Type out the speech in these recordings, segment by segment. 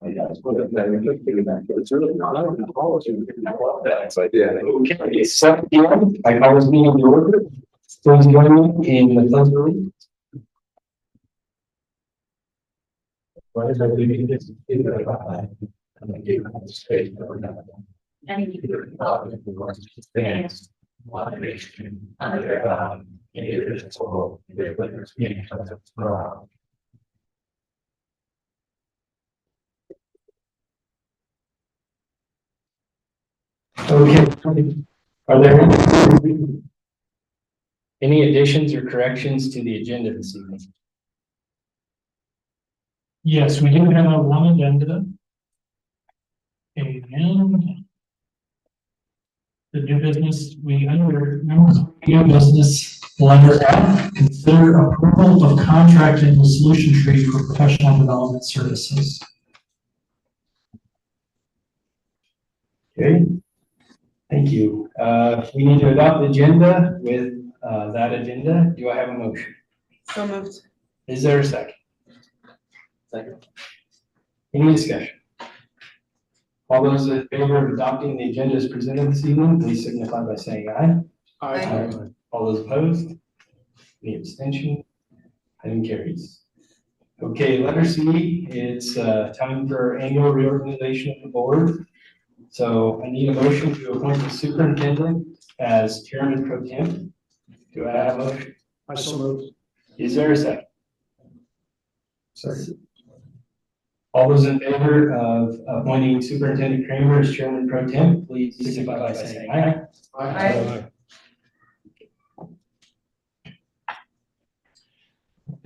It's really not a policy. It's like, yeah. Okay, it's 7 p.m. I call this meeting to order. Please join me in the pledge of allegiance. Why is everybody this? One nation under God, indivisible, with liberty and justice for all. Okay. Are there any additions or corrections to the agenda this evening? Yes, we do have one agenda. And the new business, we under new business letter F, consider approval of contracting with Solution Tree for professional development services. Okay. Thank you. We need to adopt the agenda with that agenda. Do I have a motion? So moved. Is there a second? Second. Any discussion? All those in favor of adopting the agenda as presented this evening, please signify by saying aye. Aye. All those opposed? Any abstention? Item carries. Okay, letter C, it's time for annual reorganization of the board. So I need a motion to appoint the superintendent as chairman pro tem. Do I have a motion? I so moved. Is there a second? Second. All those in favor of appointing Superintendent Kramer as chairman pro tem, please signify by saying aye. Aye.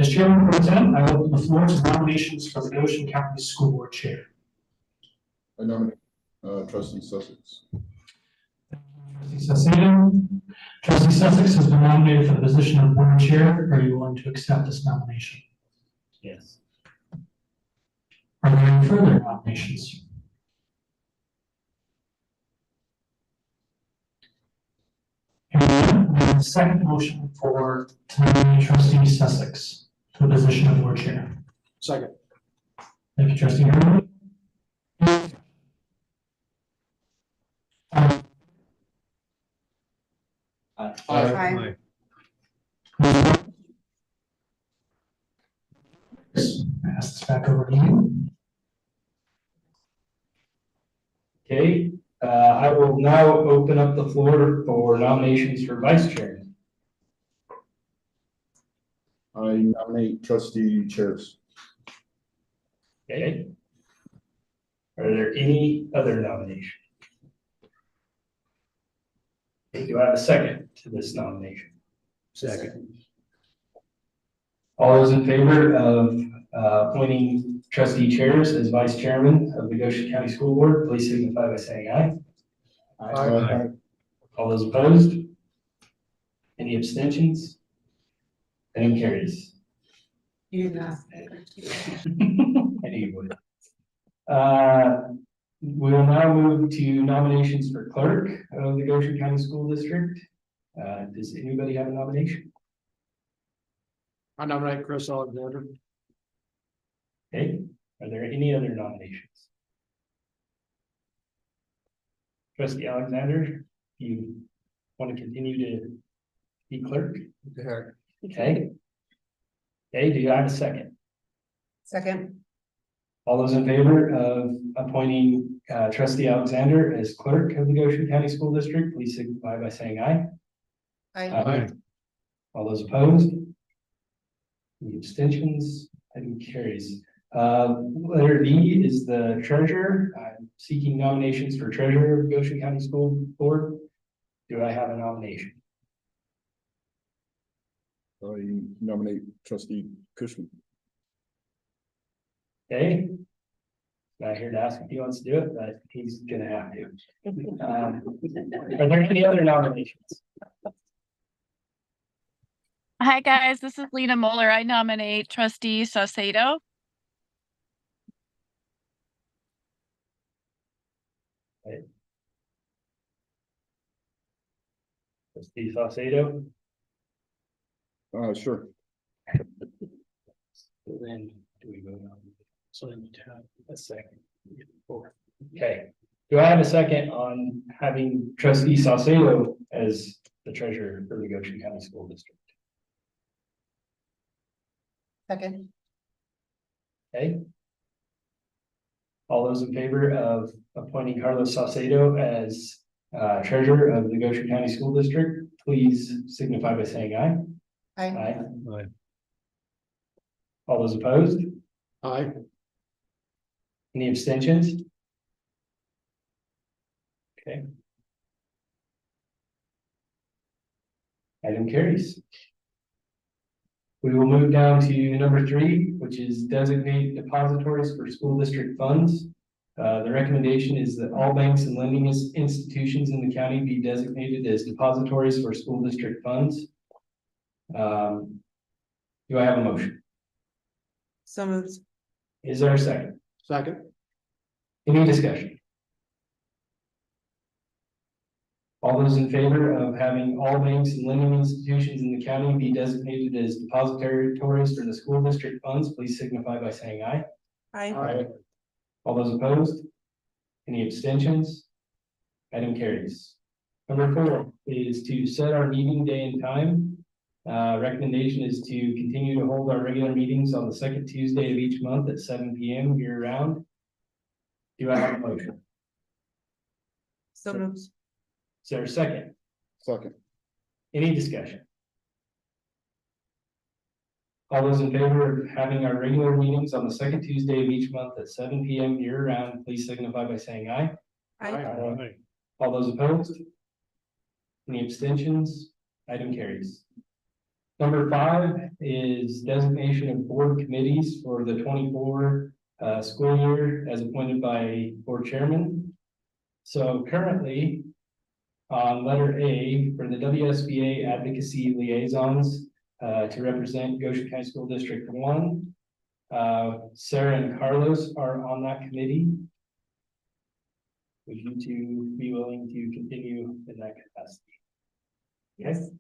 As chairman pro tem, I open the floor to nominations for the Goshen County School Board Chair. I nominate Trustee Sussex. Trustee Saucedo. Trustee Sussex has been nominated for the position of board chair. Are you willing to accept this nomination? Yes. Are there any further nominations? Hearing none, we have a second motion for to nominate Trustee Sussex to the position of board chair. Second. Thank you, Trustee Hurley. Aye. Pass this back over to you. Okay, I will now open up the floor for nominations for vice chairman. I nominate Trustee Chairs. Okay. Are there any other nominations? Okay, do I have a second to this nomination? Second. All those in favor of appointing trustee chairs as vice chairman of the Goshen County School Board, please signify by saying aye. Aye. All those opposed? Any abstentions? Item carries. You didn't ask. I knew you would. We will now move to nominations for clerk of the Goshen County School District. Does anybody have a nomination? I nominate Chris Alexander. Okay, are there any other nominations? Trustee Alexander, do you want to continue to be clerk? Okay. Okay, do you have a second? Second. All those in favor of appointing trustee Alexander as clerk of the Goshen County School District, please signify by saying aye. Aye. All those opposed? Any abstentions? Item carries. Letter D is the treasurer. I'm seeking nominations for treasurer of Goshen County School Board. Do I have a nomination? I nominate Trustee Cushman. Okay. Not here to ask if he wants to do it, but he's gonna have to. Are there any other nominations? Hi, guys. This is Lena Moeller. I nominate Trustee Saucedo. Trustee Saucedo? Sure. So then, do we vote on? So then you have a second. Okay, do I have a second on having trustee Salcedo as the treasurer for the Goshen County School District? Second. Okay. All those in favor of appointing Carlos Salcedo as treasurer of the Goshen County School District, please signify by saying aye. Aye. Aye. All those opposed? Aye. Any abstentions? Okay. Item carries. We will move down to number 3, which is designate depositories for school district funds. The recommendation is that all banks and lending institutions in the county be designated as depositories for school district funds. Do I have a motion? So moved. Is there a second? Second. Any discussion? All those in favor of having all banks and lending institutions in the county be designated as depositories for the school district funds, please signify by saying aye. Aye. All those opposed? Any abstentions? Item carries. Number 4 is to set our meeting day and time. Recommendation is to continue to hold our regular meetings on the second Tuesday of each month at 7 p.m. year round. Do I have a motion? So moved. Is there a second? Second. Any discussion? All those in favor of having our regular meetings on the second Tuesday of each month at 7 p.m. year round, please signify by saying aye. Aye. All those opposed? Any abstentions? Item carries. Number 5 is designation of board committees for the 24 school year as appointed by board chairman. So currently, on letter A for the WSBA advocacy liaisons to represent Goshen County School District 1, Sarah and Carlos are on that committee. Would you two be willing to continue in that capacity? Yes.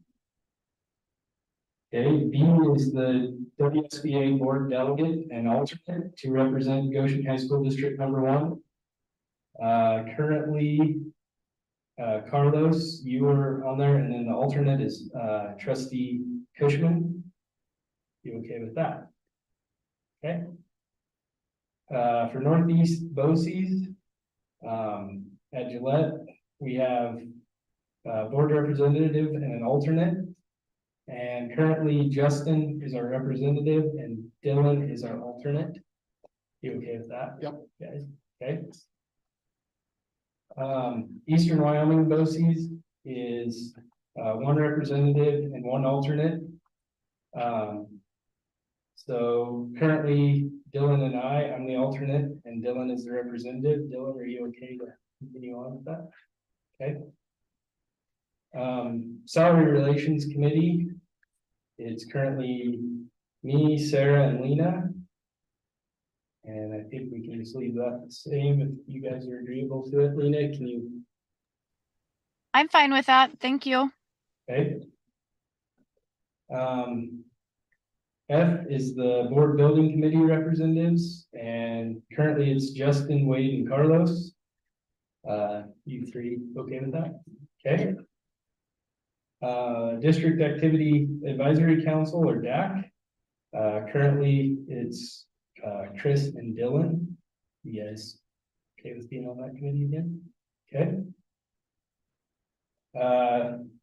Okay, B is the WSBA board delegate and alternate to represent Goshen County School District number 1. Currently, Carlos, you are on there, and then the alternate is trustee Cushman. You okay with that? Okay. For Northeast BOCES, at Gillette, we have board representative and an alternate. And currently Justin is our representative and Dylan is our alternate. You okay with that? Yep. Guys, okay. Eastern Wyoming BOCES is 1 representative and 1 alternate. So currently Dylan and I'm the alternate and Dylan is the representative. Dylan, are you okay to continue on with that? Okay. Salary Relations Committee. It's currently me, Sarah, and Lena. And I think we can just leave that the same if you guys are agreeable to it. Lena, can you? I'm fine with that. Thank you. Okay. F is the board building committee representatives, and currently it's Justin, Wade, and Carlos. You 3 okay with that? Okay. District Activity Advisory Council, or DAC. Currently it's Chris and Dylan. You guys okay with being on that committee again? Okay.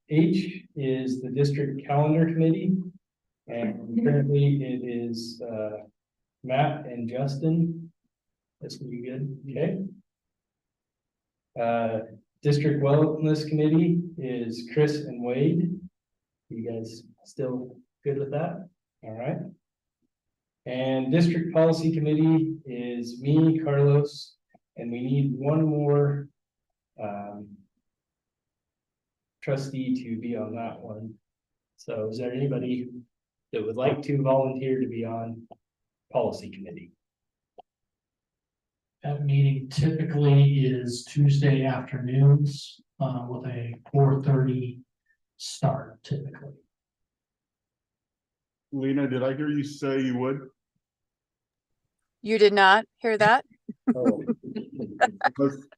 H is the District Calendar Committee, and currently it is Matt and Justin. That's gonna be good. Okay. District Wellness Committee is Chris and Wade. You guys still good with that? All right. And District Policy Committee is me, Carlos, and we need 1 more trustee to be on that one. So is there anybody that would like to volunteer to be on Policy Committee? That meeting typically is Tuesday afternoons, with a 4:30 start typically. Lena, did I hear you say you would? You did not hear that? Oh.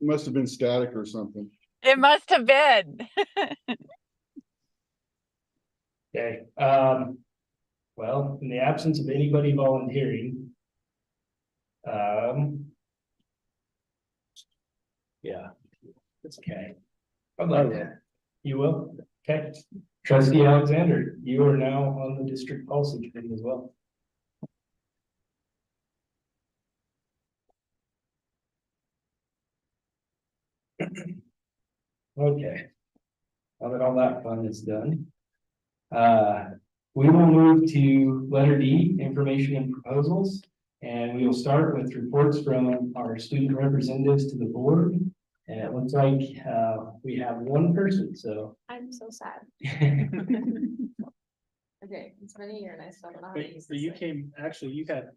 Must have been static or something. It must have been. Okay, well, in the absence of anybody volunteering. Yeah, it's okay. I'd like that. You will? Okay. Trustee Alexander, you are now on the district policy committee as well. Okay. Now that all that fun is done. We will move to letter D, information and proposals. And we will start with reports from our student representatives to the board. And it looks like we have one person, so. I'm so sad. Okay, it's been a year and I still don't know how to use But this you thing. came, actually, you had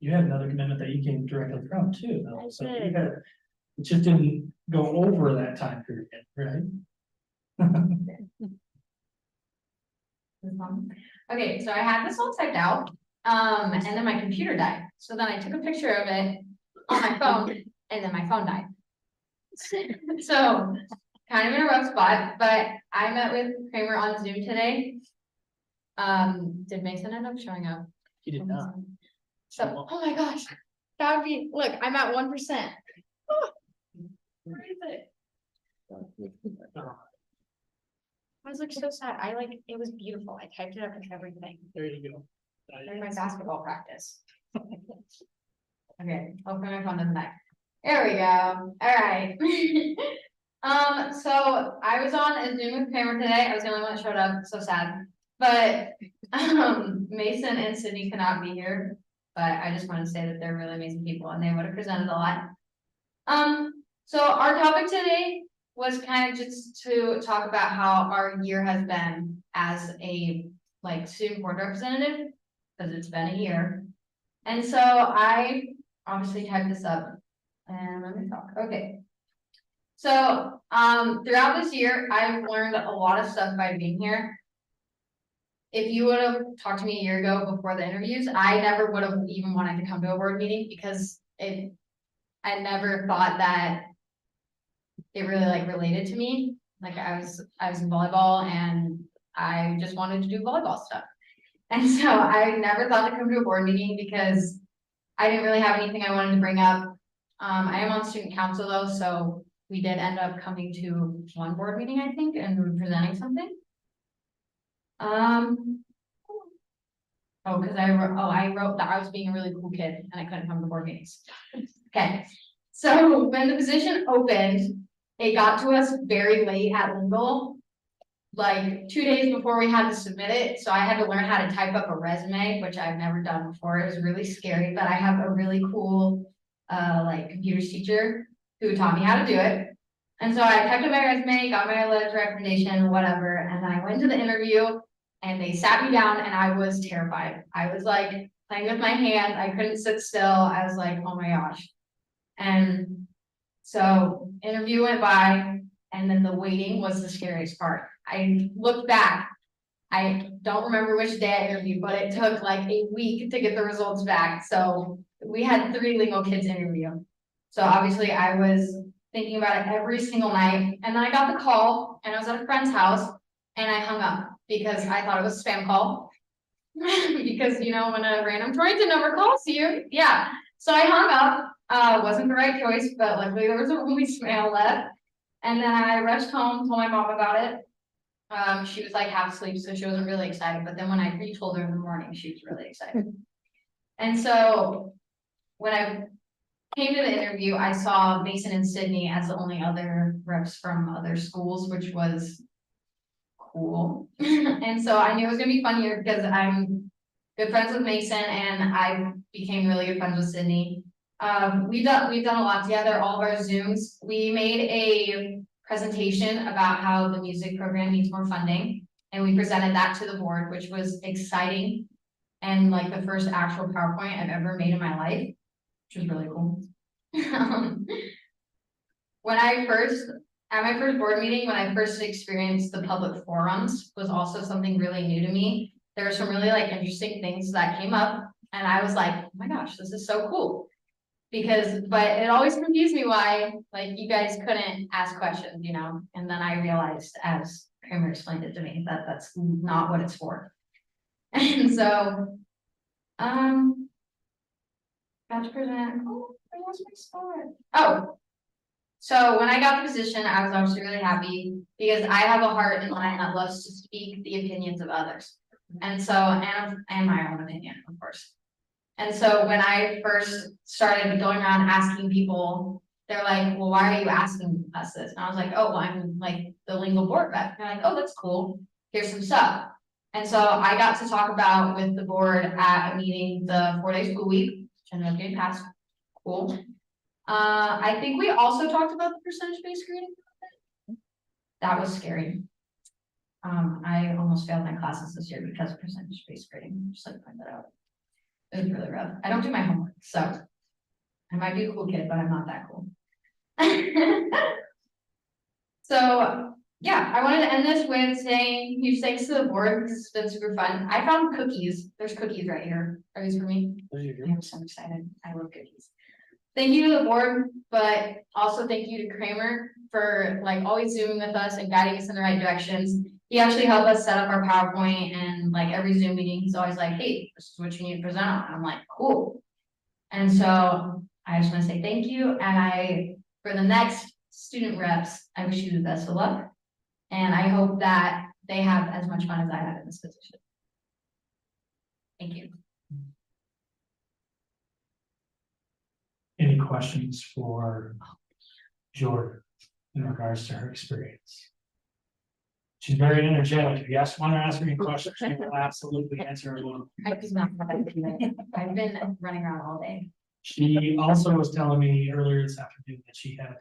another commitment that you came directly from too, though. I So you did. had, it just didn't go over that time period, right? Okay, so I had this all typed out, and then my computer died. So then I took a picture of it on my phone, and then my phone died. So, kind of in a rough spot, but I met with Kramer on Zoom today. Did Mason end up showing up? He did not. So, oh my gosh, that would be, look, I'm at 1%. Where is it? I was like so sad. It was beautiful. I typed it up and everything There you go. during my basketball practice. Okay, hopefully my phone doesn't die. There we go. All right. So I was on a Zoom with Kramer today. I was the only one that showed up. So sad. But Mason and Sydney cannot be here. But I just want to say that they're really amazing people and they would have presented a lot. So our topic today was kind of just to talk about how our year has been as a student board representative, because it's been a year. And so I obviously typed this up and let me talk. Okay. So throughout this year, I've learned a lot of stuff by being here. If you would have talked to me a year ago before the interviews, I never would have even wanted to come to a board meeting because I never thought that it really related to me. Like I was in volleyball and I just wanted to do volleyball stuff. And so I never thought to come to a board meeting because I didn't really have anything I wanted to bring up. I am on student council though, so we did end up coming to one board meeting, I think, and presenting something. Oh, because I wrote that I was being a really cool kid and I couldn't come to board meetings. Okay, so when the position opened, it got to us very late at legal, like 2 days before we had to submit it. So I had to learn how to type up a resume, which I've never done before. It was really scary, but I have a really cool computers teacher who taught me how to do it. And so I typed up my resume, got my letter of recommendation, whatever, and then I went to the interview and they sat me down and I was terrified. I was like playing with my hands. I couldn't sit still. I was like, oh my gosh. And so interview went by and then the waiting was the scariest part. I looked back. I don't remember which day I interviewed, but it took like a week to get the results back. So we had 3 legal kids interview. So obviously I was thinking about it every single night. And then I got the call and I was at a friend's house and I hung up because I thought it was a spam call. Because when a random Torrington number calls you, yeah. So I hung up, wasn't the right choice, but luckily there was a voicemail left. And then I rushed home, told my mom about it. She was like half asleep, so she wasn't really excited. But then when I retold her in the morning, she was really excited. And so when I came to the interview, I saw Mason and Sydney as the only other reps from other schools, which was cool. And so I knew it was gonna be fun here because I'm good friends with Mason and I became really good friends with Sydney. We've done a lot together, all of our Zooms. We made a presentation about how the music program needs more funding. And we presented that to the board, which was exciting. And the first actual PowerPoint I've ever made in my life, which was really cool. At my first board meeting, when I first experienced the public forums was also something really new to me. There were some really interesting things that came up and I was like, oh my gosh, this is so cool. But it always confused me why, like, you guys couldn't ask questions, you know, and then I realized as Kramer explained it to me that that's not what it's for. And so, got to present, oh, I lost my spot. Oh. So when I got the position, I was obviously really happy because I have a heart and mind that loves to speak the opinions of others. And so, and my own opinion, of course. And so when I first started going around asking people, they're like, well, why are you asking us this? And I was like, oh, well, I'm like the lingual board rep. And they're like, oh, that's cool. Here's some stuff. And so I got to talk about with the board at a meeting, the 4-day school week, which I know getting past. Cool. I think we also talked about the percentage-based grading. That was scary. I almost failed my classes this year because of percentage-based grading. Just like find that out. It was really rough. I don't do my homework, so I might be a cool kid, but I'm not that cool. So yeah, I wanted to end this with saying huge thanks to the board because it's been super fun. I found cookies. There's cookies right here. Are these for me? I'm so excited. I love cookies. Thank you to the board, but also thank you to Kramer for like always zooming with us and guiding us in the right directions. He actually helped us set up our PowerPoint, and like every Zoom meeting, he's always like, hey, this is what you need to present on. And I'm like, cool. And so I just want to say thank you. And for the next student reps, I wish you the best of luck. And I hope that they have as much fun as I had in this position. Thank you. Any questions for Jordan in regards to her experience? She's very energetic. If you want to ask her any questions, she will absolutely answer everyone. I've been running around all day. She also was telling me earlier this afternoon that she had,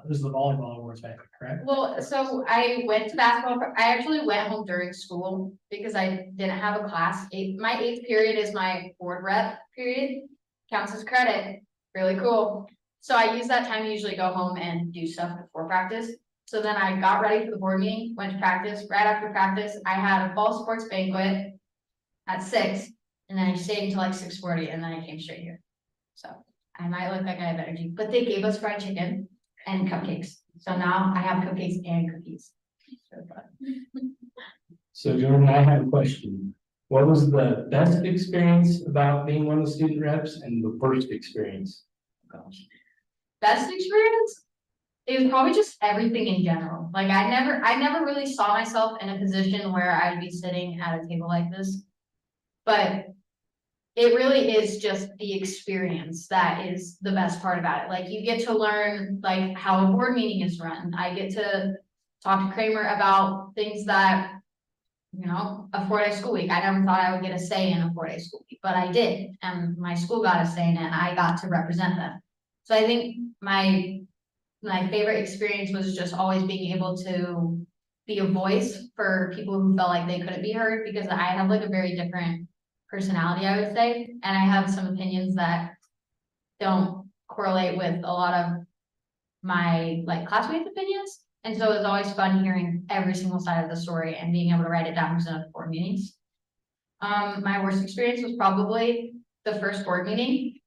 this is the volleyball awards banquet, correct? Well, so I went to basketball. I actually went home during school because I didn't have a class. My 8th period is my board rep period. Counts as credit. Really cool. So I use that time to usually go home and do stuff before practice. So then I got ready for the board meeting, went to practice. Right after practice, I had a fall sports banquet at 6, and then I stayed until like 6:40, and then I came straight here. So I might look like I have energy, but they gave us fried chicken and cupcakes. So now I have cupcakes and cookies. So Jordan, I have a question. What was the best experience about being one of the student reps and the worst experience? Gosh. Best experience? It was probably just everything in general. Like I never really saw myself in a position where I'd be sitting at a table like this. But it really is just the experience that is the best part about it. Like you get to learn like how a board meeting is run. I get to talk to Kramer about things that, you know, a 4-day school week. I never thought I would get a say in a 4-day school week, but I did. And my school got a say in it and I got to represent them. So I think my favorite experience was just always being able to be a voice for people who felt like they couldn't be heard, because I have like a very different personality, I would say, and I have some opinions that don't correlate with a lot of my like classmates' opinions. And so it's always fun hearing every single side of the story and being able to write it down in the board meetings. My worst experience was probably the first board meeting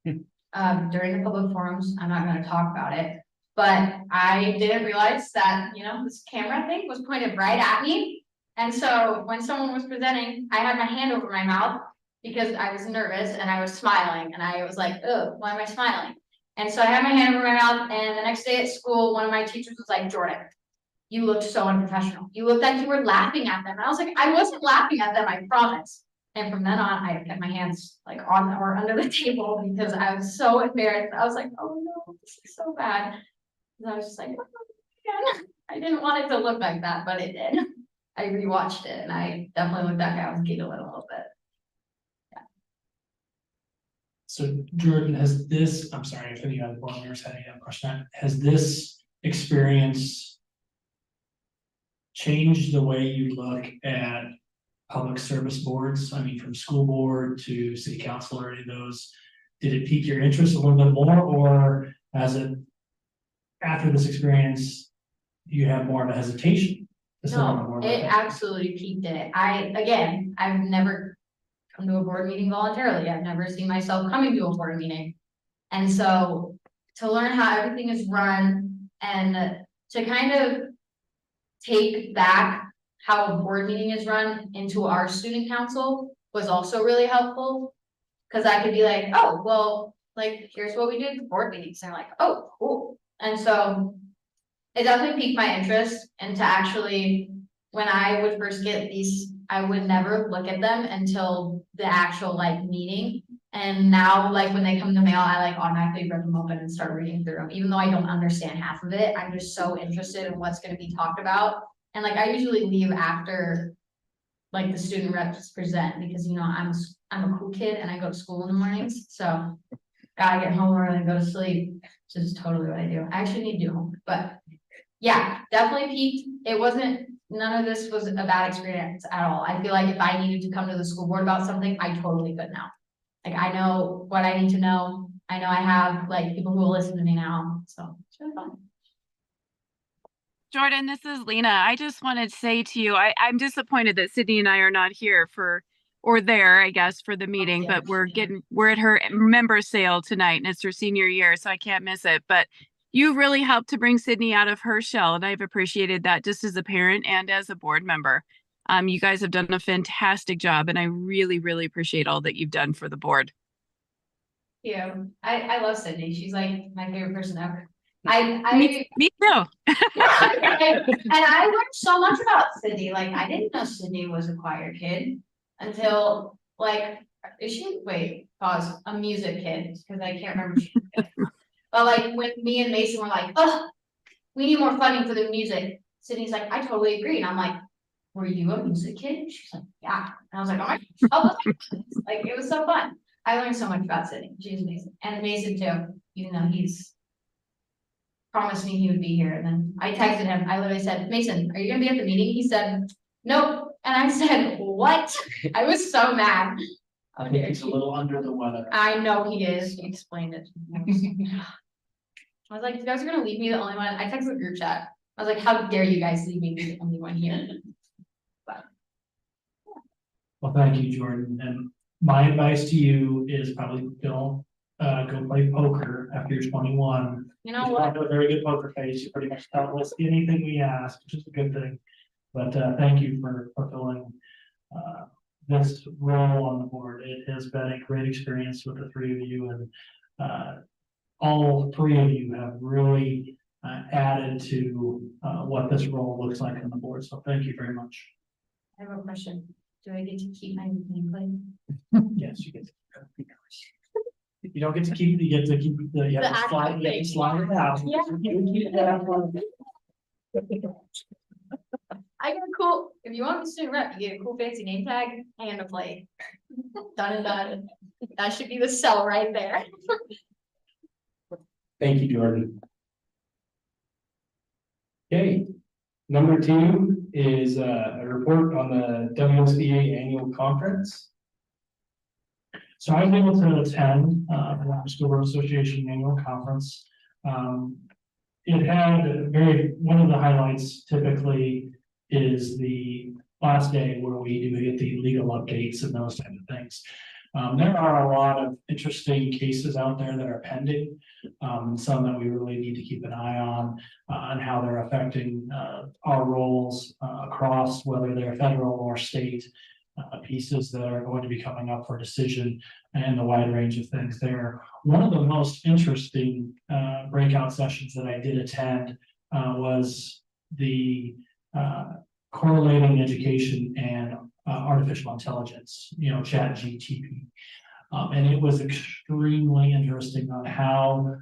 during the public forums. I'm not going to talk about it, but I didn't realize that, you know, this camera thing was pointed right at me. And so when someone was presenting, I had my hand over my mouth because I was nervous and I was smiling and I was like, oh, why am I smiling? And so I had my hand over my mouth, and the next day at school, one of my teachers was like, Jordan, you looked so unprofessional. You looked like you were laughing at them. And I was like, I wasn't laughing at them, I promise. And from then on, I kept my hands like on or under the table because I was so embarrassed. I was like, oh no, this is so bad. And I was just like, oh, man. I didn't want it to look like that, but it did. I rewatched it and I definitely looked like I was giggling a little bit. So Jordan, has this, I'm sorry if any other board members had any other question, has this experience changed the way you look at public service boards? I mean, from school board to city council or any of those, did it pique your interest a little bit more, or has it, after this experience, you have more of a hesitation? No, it absolutely piqued it. I've never come to a board meeting voluntarily. I've never seen myself coming to a board meeting. And so to learn how everything is run and to kind of take back how a board meeting is run into our student council was also really helpful. Cause I could be like, oh, well, like, here's what we did for board meetings, and they're like, oh, cool. And so it definitely piqued my interest, and to actually, when I would first get these, I would never look at them until the actual like meeting. And now, like, when they come in the mail, I like automatically rip them open and start reading through them, even though I don't understand half of it. I'm just so interested in what's gonna be talked about. And like, I usually leave after like the student reps present, because you know, I'm a cool kid and I go to school in the mornings, so gotta get home early and go to sleep, which is totally what I do. I actually need to do homework, but yeah, definitely peaked. It wasn't, none of this was a bad experience at all. I feel like if I needed to come to the school board about something, I totally could now. Like, I know what I need to know. I know I have like people who will listen to me now, so it's really fun. Jordan, this is Lena. I just wanted to say to you, I'm disappointed that Sydney and I are not here or there, I guess, for the meeting, Yeah. but we're at her member sale tonight and it's her senior year, so I can't miss it. But you really helped to bring Sydney out of her shell, and I've appreciated that just as a parent and as a board member. You guys have done a fantastic job, and I really, really appreciate all that you've done for the board. Yeah, I love Sydney. She's like my favorite person ever. Me too. And I learned so much about Sydney. Like, I didn't know Sydney was a choir kid until like, pause, a music kid, because I can't remember. But like, when me and Mason were like, oh, we need more funding for the music, Sydney's like, I totally agree. And I'm like, were you a music kid? She's like, yeah. And I was like, oh my gosh, like, it was so fun. I learned so much about Sydney. She's amazing. And Mason too, even though he's promised me he would be here. And then I texted him. I literally said, Mason, are you gonna be at the meeting? He said, nope. And I said, what? I was so mad. I think he's a little under the weather. I know he is. He explained it. I was like, you guys are gonna leave me the only one. I texted the group chat. I was like, how dare you guys leave me the only one here? But Well, thank you, Jordan. And my advice to you is probably don't go play poker after you're 21. you know You what? have a very good poker face. You pretty much tell us anything we ask, which is a good thing. But thank you for fulfilling this role on the board. It has been a great experience with the three of you, and all three of you have really added to what this role looks like on the board. So thank you very much. I have a question. Do I get to keep my nameplate? Yes, you get to. You don't get to keep, you get to keep the, you have to slide, you have to slide it out. Yeah. I get a cool, if you want to be student rep, you get a cool fancy name tag and a plate. Done and done. That should be the sell right there. Thank you, Jordan. Okay, number 2 is a report on the WSBA annual conference. So I was able to attend the Latin School Board Association annual conference. It had one of the highlights typically is the last day where we do get the legal updates and those types of things. There are a lot of interesting cases out there that are pending, some that we really need to keep an eye on how they're affecting our roles across, whether they're federal or state pieces that are going to be coming up for decision, and the wide range of things there. One of the most interesting breakout sessions that I did attend was the correlating education and artificial intelligence, chat GTP. And it was extremely interesting on how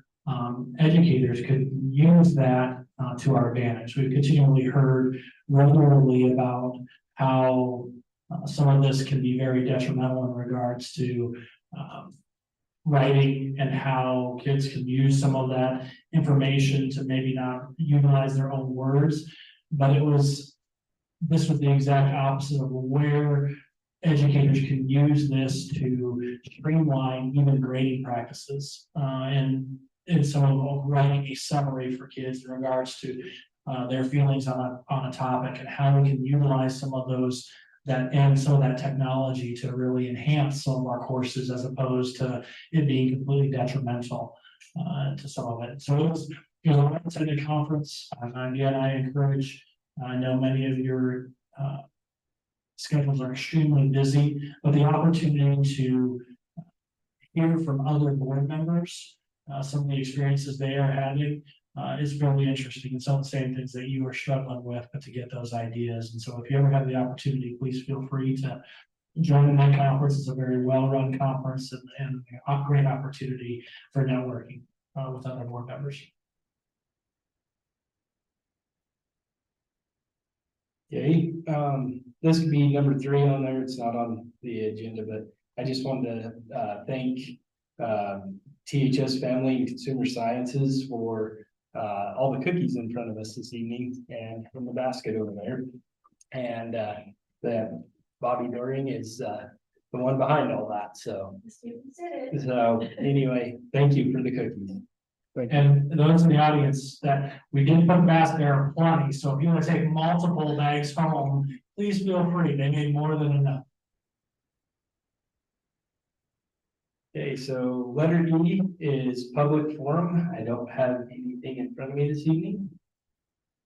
educators could use that to our advantage. We've continually heard regularly about how some of this can be very detrimental in regards to writing, and how kids can use some of that information to maybe not utilize their own words. But this was the exact opposite of where educators can use this to streamline even grading practices, and some of writing a summary for kids in regards to their feelings on a topic, and how we can utilize some of those some of that technology to really enhance some of our courses, as opposed to it being completely detrimental. to some of it. So it was a well-attended conference. And again, I encourage, I know many of your, schedules are extremely busy, but the opportunity to hear from other board members, some of the experiences they are having, is really interesting, and some of the same things that you are struggling with, but to get those ideas. And so if you ever have the opportunity, please feel free to join that conference. It's a very well-run conference and a great opportunity for networking, with other board members. Okay, this could be number 3 on there. It's not on the agenda, but I just wanted to thank THS Family and Consumer Sciences for all the cookies in front of us this evening and from the basket over there. And that Bobby Doring is the one behind all that. So anyway, thank you for the cookies. And those in the audience that we did put back there are plenty, so if you want to take multiple bags home, please feel free, they made more than enough. Okay, so letter E is public forum. I don't have anything in front of me this evening.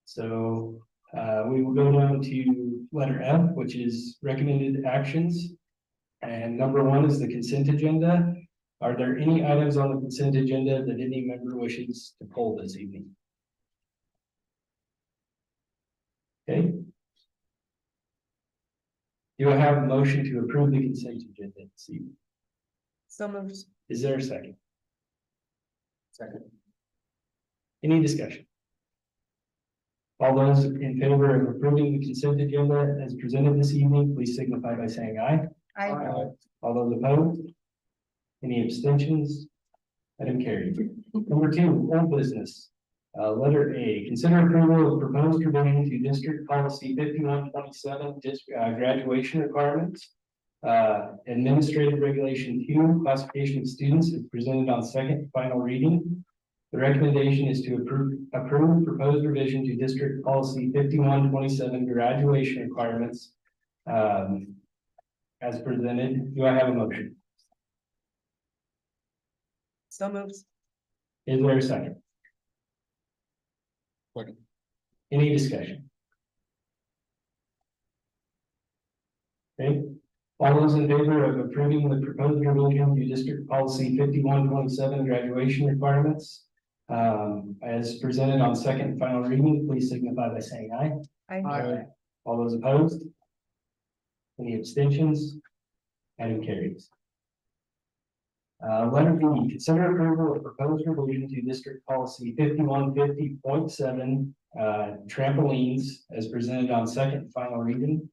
So we will go down to letter F, which is recommended actions. And number 1 is the consent agenda. Are there any items on the consent agenda that any member wishes to pull this evening? Okay. Do I have a motion to approve the consent agenda this evening? So moved. Is there a second? Second. Any discussion? All those in favor of approving the consent agenda as presented this evening, please signify by saying aye. Aye. All those opposed? Any abstentions? Item carried. Number 2, old business. Letter A, consider approval of proposed revision to district policy 5127, graduation requirements. Administrative regulation 2, classification of students, is presented on second final reading. The recommendation is to approve proposed revision to district policy 5127, graduation requirements, as presented. Do I have a motion? So moved. Is there a second? Second. Any discussion? Okay, all those in favor of approving the proposed revision to district policy 5127, graduation requirements, as presented on second and final reading, please signify by saying aye. Aye. All those opposed? Any abstentions? Item carries. Letter B, consider approval of proposed revision to district policy 5150.7, trampolines, as presented on second and final reading.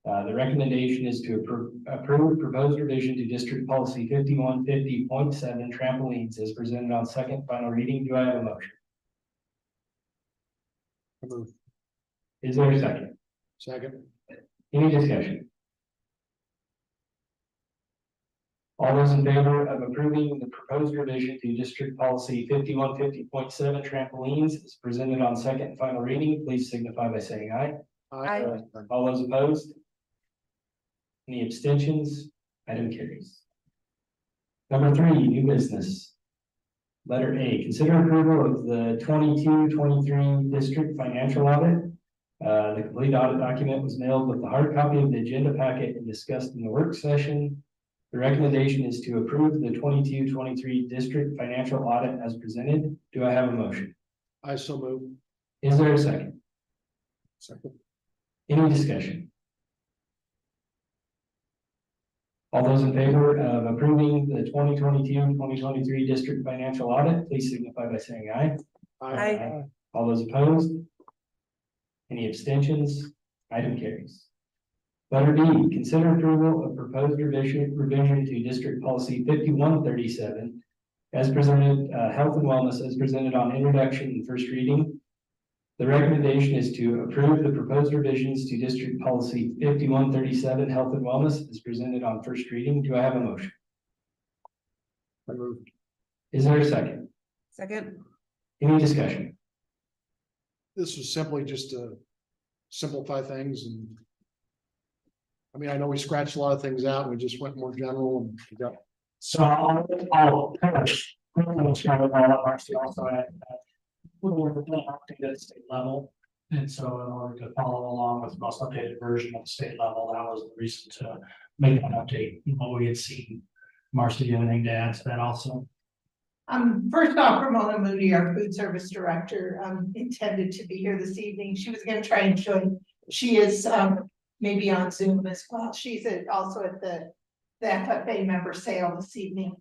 The recommendation is to approve proposed revision to district policy 5150.7, trampolines, as presented on second and final reading. Do I have a motion? Is there a second? Second. Any discussion? All those in favor of approving the proposed revision to district policy 5150.7, trampolines, as presented on second and final reading, please signify by saying aye. Aye. All those opposed? Any abstentions? Item carries. Number 3, new business. Letter A, consider approval of the 22-23 district financial audit. The complete audit document was mailed with the hard copy of the agenda packet and discussed in the work session. The recommendation is to approve the 22-23 district financial audit as presented. Do I have a motion? I so move. Is there a second? Second. Any discussion? All those in favor of approving the 2022-2023 district financial audit, please signify by saying aye. Aye. All those opposed? Any abstentions? Item carries. Letter D, consider approval of proposed revision to district policy 5137 as presented, health and wellness, as presented on introduction and first reading. The recommendation is to approve the proposed revisions to district policy 5137, health and wellness, as presented on first reading. Do I have a motion? I move. Is there a second? Second. Any discussion? This was simply just to simplify things, and I mean, I know we scratched a lot of things out, and we just went more general and we got. So I'll push was kind of all up Marcy also at we were updated at the state level. And so in order to follow along with the most updated version of the state level, that was the reason to make an update in what we had seen. Marcy, do you have anything to add to that also? First off, Ramona Moody, our food service director, intended to be here this evening. She was gonna try and join. She is, maybe on Zoom as well. She's also at the FFA member sale this evening.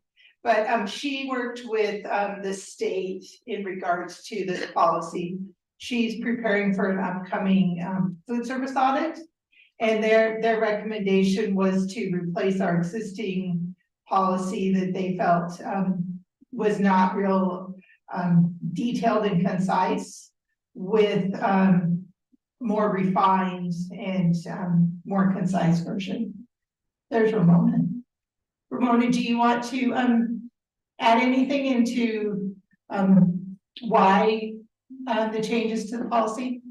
But, she worked with, the state in regards to this policy. She's preparing for an upcoming, food service audit. And their recommendation was to replace our existing policy that they felt, was not real detailed and concise with more refined and more concise version. There's Ramona. Ramona, do you want to add anything into why the changes to the policy?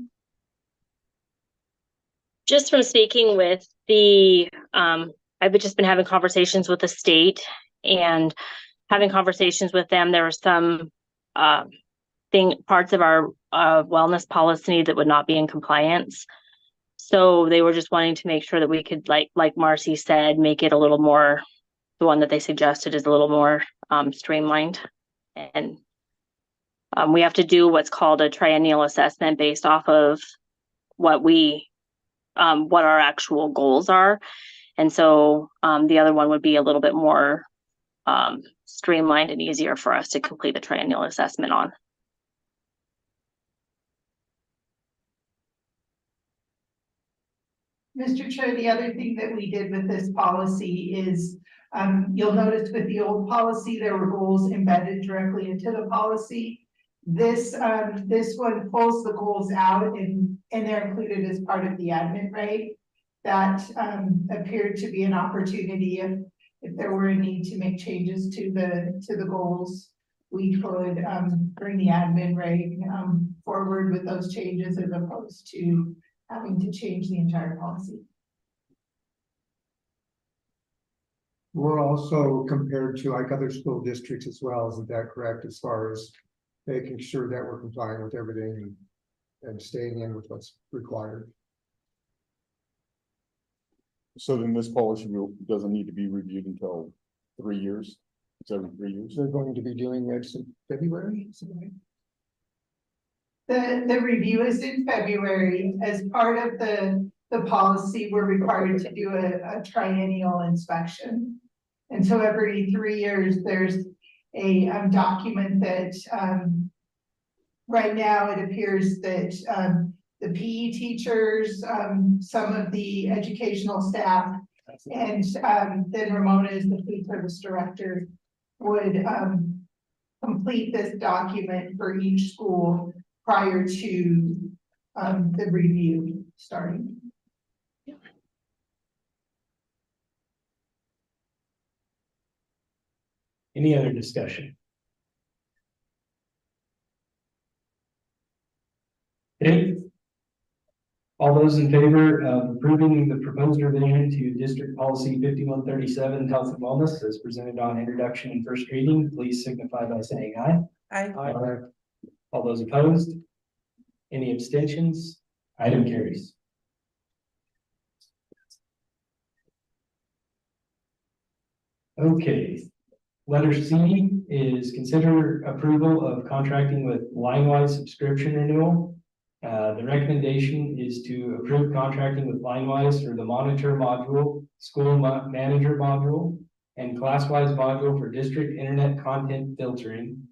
Just from speaking with the, I've just been having conversations with the state and having conversations with them. There were some parts of our wellness policy that would not be in compliance. So they were just wanting to make sure that we could, like Marcy said, make it a little more, the one that they suggested is a little more streamlined. And we have to do what's called a triennial assessment based off of what our actual goals are. And so the other one would be a little bit more streamlined and easier for us to complete the triennial assessment on. Mr. Chair, the other thing that we did with this policy is, you'll notice with the old policy, there were goals embedded directly into the policy. This one pulls the goals out and they're included as part of the admin rate. That appeared to be an opportunity if there were a need to make changes to the goals, we could bring the admin rate forward with those changes as opposed to having to change the entire policy. We're also compared to like other school districts as well, isn't that correct, as far as making sure that we're complying with everything and staying in with what's required? So then this policy doesn't need to be reviewed until 3 years? It's every 3 years? They're going to be doing it in February? The review is in February. As part of the policy, we're required to do a triennial inspection. And so every 3 years, there's a document that right now it appears that the PE teachers, some of the educational staff, and then Ramona is the food service director, would complete this document for each school prior to the review starting. Any other discussion? Okay. All those in favor of approving the proposed revision to District Policy 5137 Health and Wellness as presented on introduction and first reading, please signify by saying aye. Aye. Aye. All those opposed? Any abstentions? Item carries. Okay. Letter C is consider approval of contracting with LineWise subscription renewal. The recommendation is to approve contracting with LineWise for the monitor module, school manager module, and class-wise module for district internet content filtering,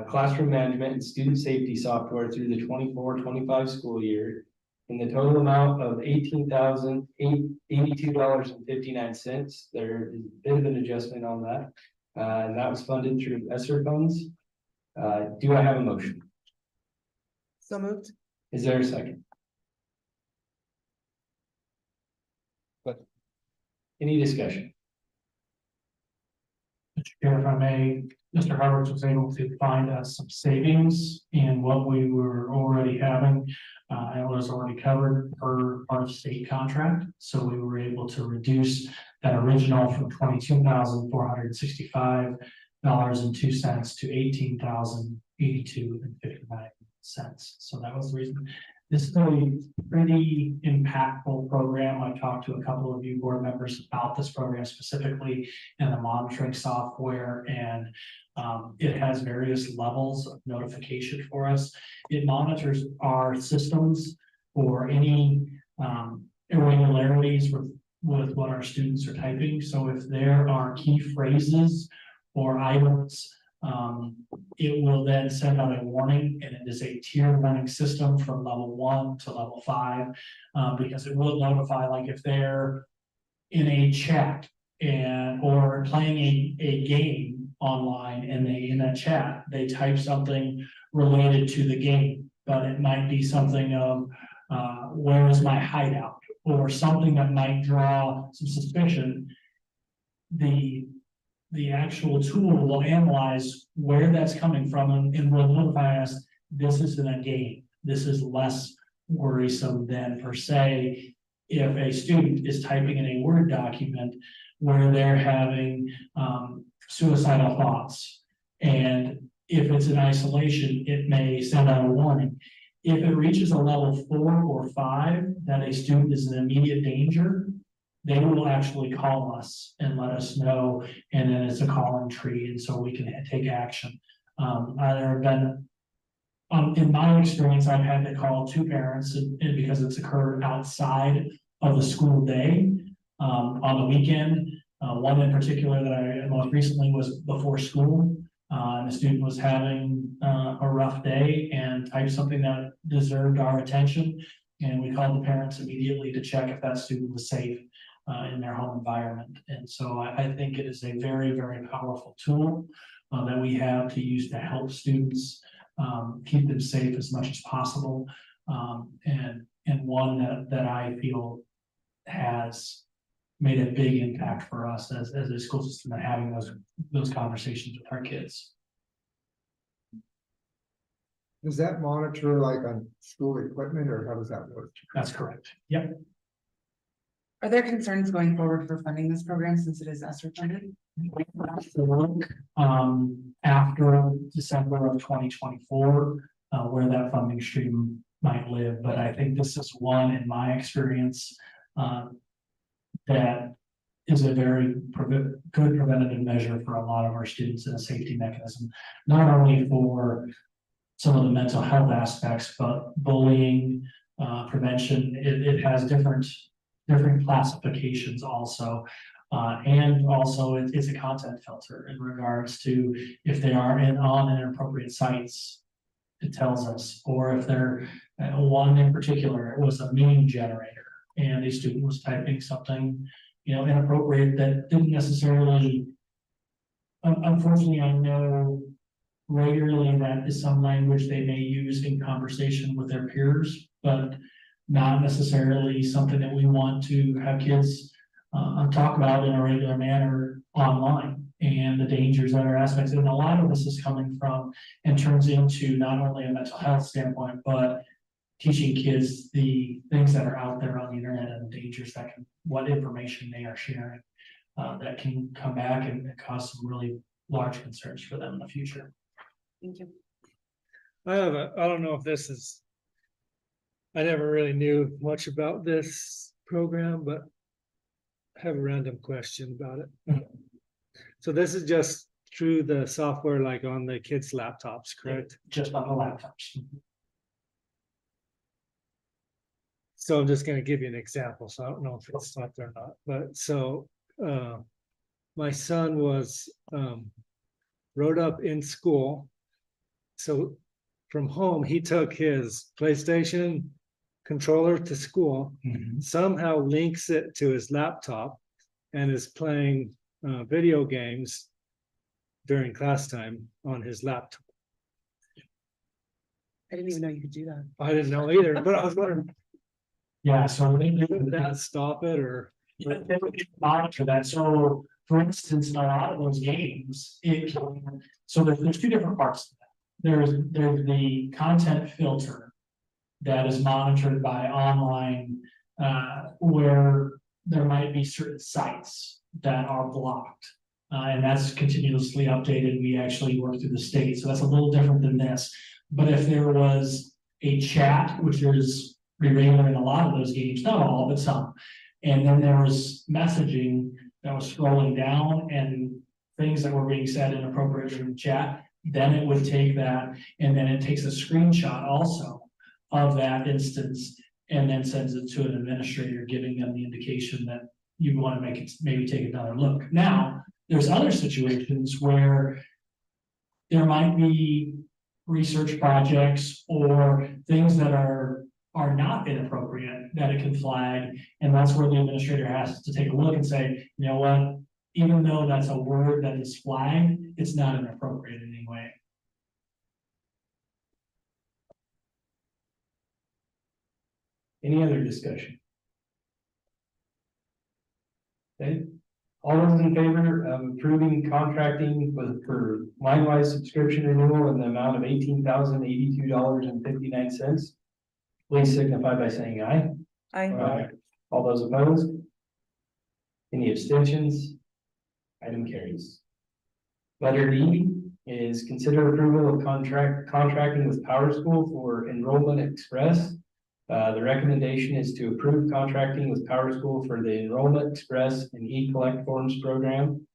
classroom management and student safety software through the 24-25 school year in the total amount of $18,082.59. There is a bit of an adjustment on that. And that was funded through ESSER funds. Do I have a motion? So moved. Is there a second? Any discussion? Mr. Chair, if I may, Mr. Harvard was able to find us some savings in what we were already having. It was already covered per our state contract. So we were able to reduce that original from $22,465 $1,000.02 to $18,082.59. So that was the reason. This is a pretty impactful program. I've talked to a couple of you board members about this program specifically and the monitoring software, and it has various levels of notification for us. It monitors our systems for any irregularities with what our students are typing. So if there are key phrases or items, it will then send out a warning, and it is a tiered warning system from level 1 to level 5, because it will notify, like if they're in a chat or playing a game online, and in that chat, they type something related to the game, but it might be something of, where is my hideout, or something that might draw some suspicion. The actual tool will analyze where that's coming from and will notify us, this isn't a game. This is less worrisome than, per se, if a student is typing in a Word document where they're having suicidal thoughts. And if it's in isolation, it may send out a warning. If it reaches a level 4 or 5 that a student is in immediate danger, they will actually call us and let us know, and then it's a calling tree, and so we can take action. There have been, in my experience, I've had to call 2 parents, and because it's occurred outside of the school day, on the weekend. One in particular that I most recently was before school. And the student was having a rough day and typed something that deserved our attention. And we called the parents immediately to check if that student was safe in their home environment. And so I think it is a very, very powerful tool that we have to use to help students keep them safe as much as possible. And one that I feel has made a big impact for us as a school system and having those conversations with our kids. Does that monitor like on school equipment, or how does that work? That's correct. Yep. Are there concerns going forward for funding this program since it is ESSER funded? We have to look after December of 2024 where that funding stream might live, but I think this is one, in my experience, that is a very good preventative measure for a lot of our students, and a safety mechanism, not only for some of the mental health aspects, but bullying, prevention. It has different classifications also. And also it's a content filter in regards to if they are on inappropriate sites, it tells us, or if they're, one in particular, it was a meme generator and a student was typing something, inappropriate that didn't necessarily, unfortunately, I know regularly that is some language they may use in conversation with their peers, but not necessarily something that we want to have kids talk about in a regular manner online, and the dangers that are aspects. And a lot of this is coming from and turns into not only a mental health standpoint, but teaching kids the things that are out there on the internet and the dangers what information they are sharing that can come back and cause some really large concerns for them in the future. Thank you. I don't know if this is, I never really knew much about this program, but I have a random question about it. So this is just through the software, like on the kids' laptops, correct? Just on the laptops. So I'm just going to give you an example. So I don't know if it's up there or not, but so my son was wrote up in school. So from home, he took his PlayStation controller to school, somehow links it to his laptop, and is playing video games during class time on his laptop. I didn't even know you could do that. I didn't know either, but I was wondering, Yeah, so they did that stop it, or? they would monitor that. So for instance, in a lot of those games, so there's 2 different parts to that. There's the content filter that is monitored by online, where there might be certain sites that are blocked. and that's continuously updated. We actually work through the state, so that's a little different than this. But if there was a chat, which is pretty regular in a lot of those games, not all, but some, and then there was messaging that was scrolling down and things that were being said inappropriately in the chat, then it would take that, and then it takes a screenshot also of that instance, and then sends it to an administrator, giving them the indication that you want to make it, maybe take another look. Now, there's other situations where there might be research projects or things that are not inappropriate that it can flag, and that's where the administrator has to take a look and say, you know what, even though that's a word that is flagged, it's not inappropriate in any way. Any other discussion? Okay, all those in favor of approving contracting for line-wise subscription renewal in the amount of $18,082.59, please signify by saying aye. Aye. All those opposed? Any abstentions? Item carries. Letter D is consider approval of contracting with Power School for Enrollment Express. The recommendation is to approve contracting with Power School for the Enrollment Express and E-Collect Forms program,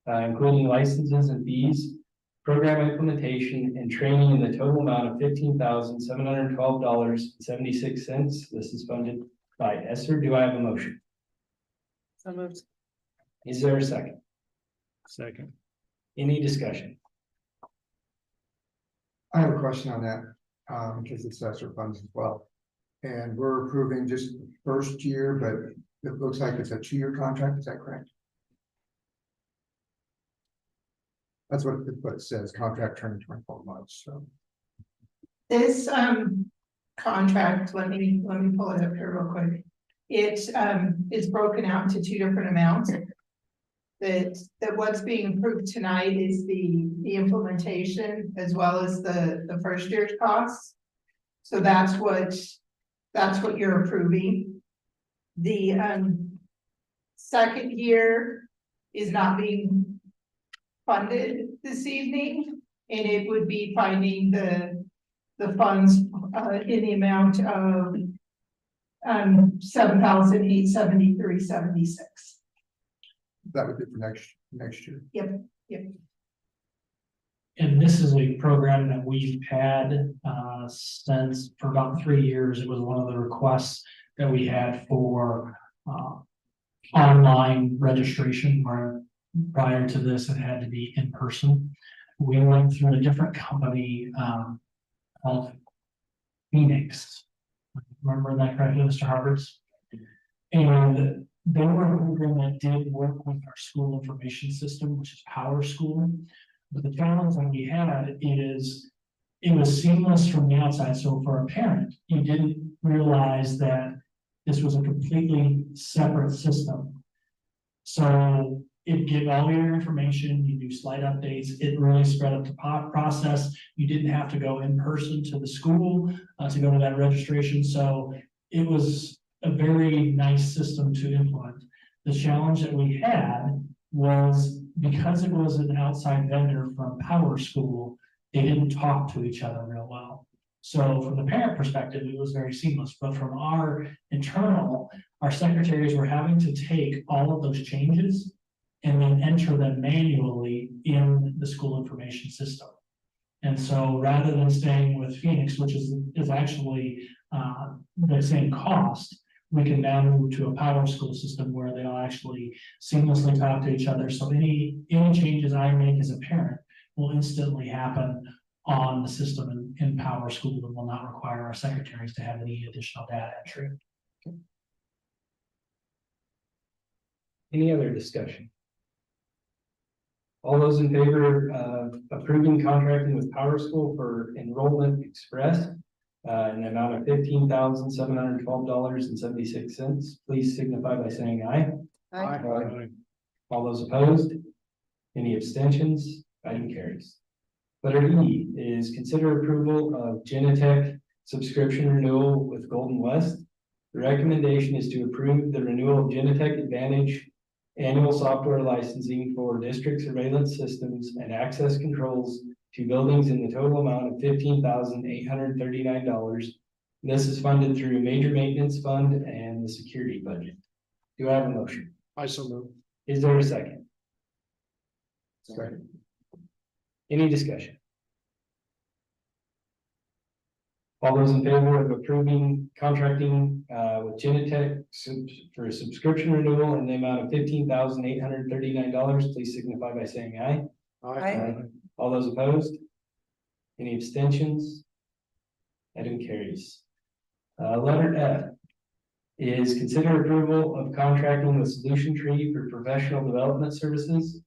including licenses and fees, program implementation, and training in the total amount of $15,712.76. This is funded by ESSER. Do I have a motion? So moved. Is there a second? Second. Any discussion? I have a question on that, because it's ESSER funds as well. And we're approving just the first year, but it looks like it's a 2-year contract, is that correct? That's what it says, contract term 24 months, so. This contract, let me pull it up here real quick. It is broken out into 2 different amounts. That what's being approved tonight is the implementation as well as the first year's costs. So that's what you're approving. The second year is not being funded this evening, and it would be finding the funds in the amount of $7,873.76. That would be for next year. Yep. And this is a program that we've had since for about 3 years. It was one of the requests that we had for online registration, where prior to this, it had to be in person. We went through a different company called Phoenix. Remember that correctly, Mr. Harvards? And they were a program that did work with our school information system, which is Power School. But the challenge that we had is it was seamless from the outside. So for a parent, you didn't realize that this was a completely separate system. So it gave all your information, you do slide updates, it really spread up the process. You didn't have to go in person to the school to go to that registration. So it was a very nice system to implement. The challenge that we had was because it was an outside vendor from Power School, they didn't talk to each other real well. So from the parent perspective, it was very seamless, but from our internal, our secretaries were having to take all of those changes and then enter them manually in the school information system. And so rather than staying with Phoenix, which is actually the same cost, we can now move to a Power School system where they'll actually seamlessly talk to each other. So any changes I make as a parent will instantly happen on the system in Power School and will not require our secretaries to have any additional data entry. Any other discussion? All those in favor of approving contracting with Power School for Enrollment Express in the amount of $15,712.76, please signify by saying aye. Aye. All those opposed? Any abstentions? Item carries. Letter E is consider approval of Genetech subscription renewal with Golden West. The recommendation is to approve the renewal of Genetech Advantage annual software licensing for district surveillance systems and access controls to buildings in the total amount of $15,839. This is funded through Major Maintenance Fund and the security budget. Do I have a motion? I so move. Is there a second? Second. Any discussion? All those in favor of approving contracting with Genetech for a subscription renewal in the amount of $15,839, please signify by saying aye. Aye. All those opposed? Any abstentions? Item carries. Letter F is consider approval of contracting with Solution Tree for professional development services.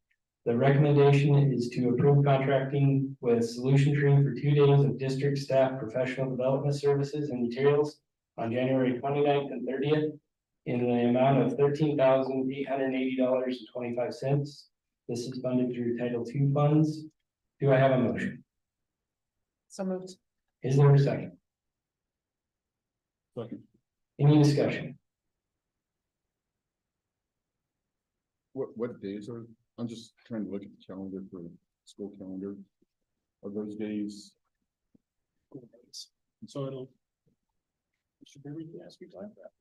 The recommendation is to approve contracting with Solution Tree for 2 days of district staff professional development services and materials on January 29th and 30th in the amount of $13,880.25. This is funded through Title II funds. Do I have a motion? So moved. Is there a second? Second. Any discussion? What days are, I'm just trying to look at the calendar for school calendar. Are those days? So it should be asked you like that.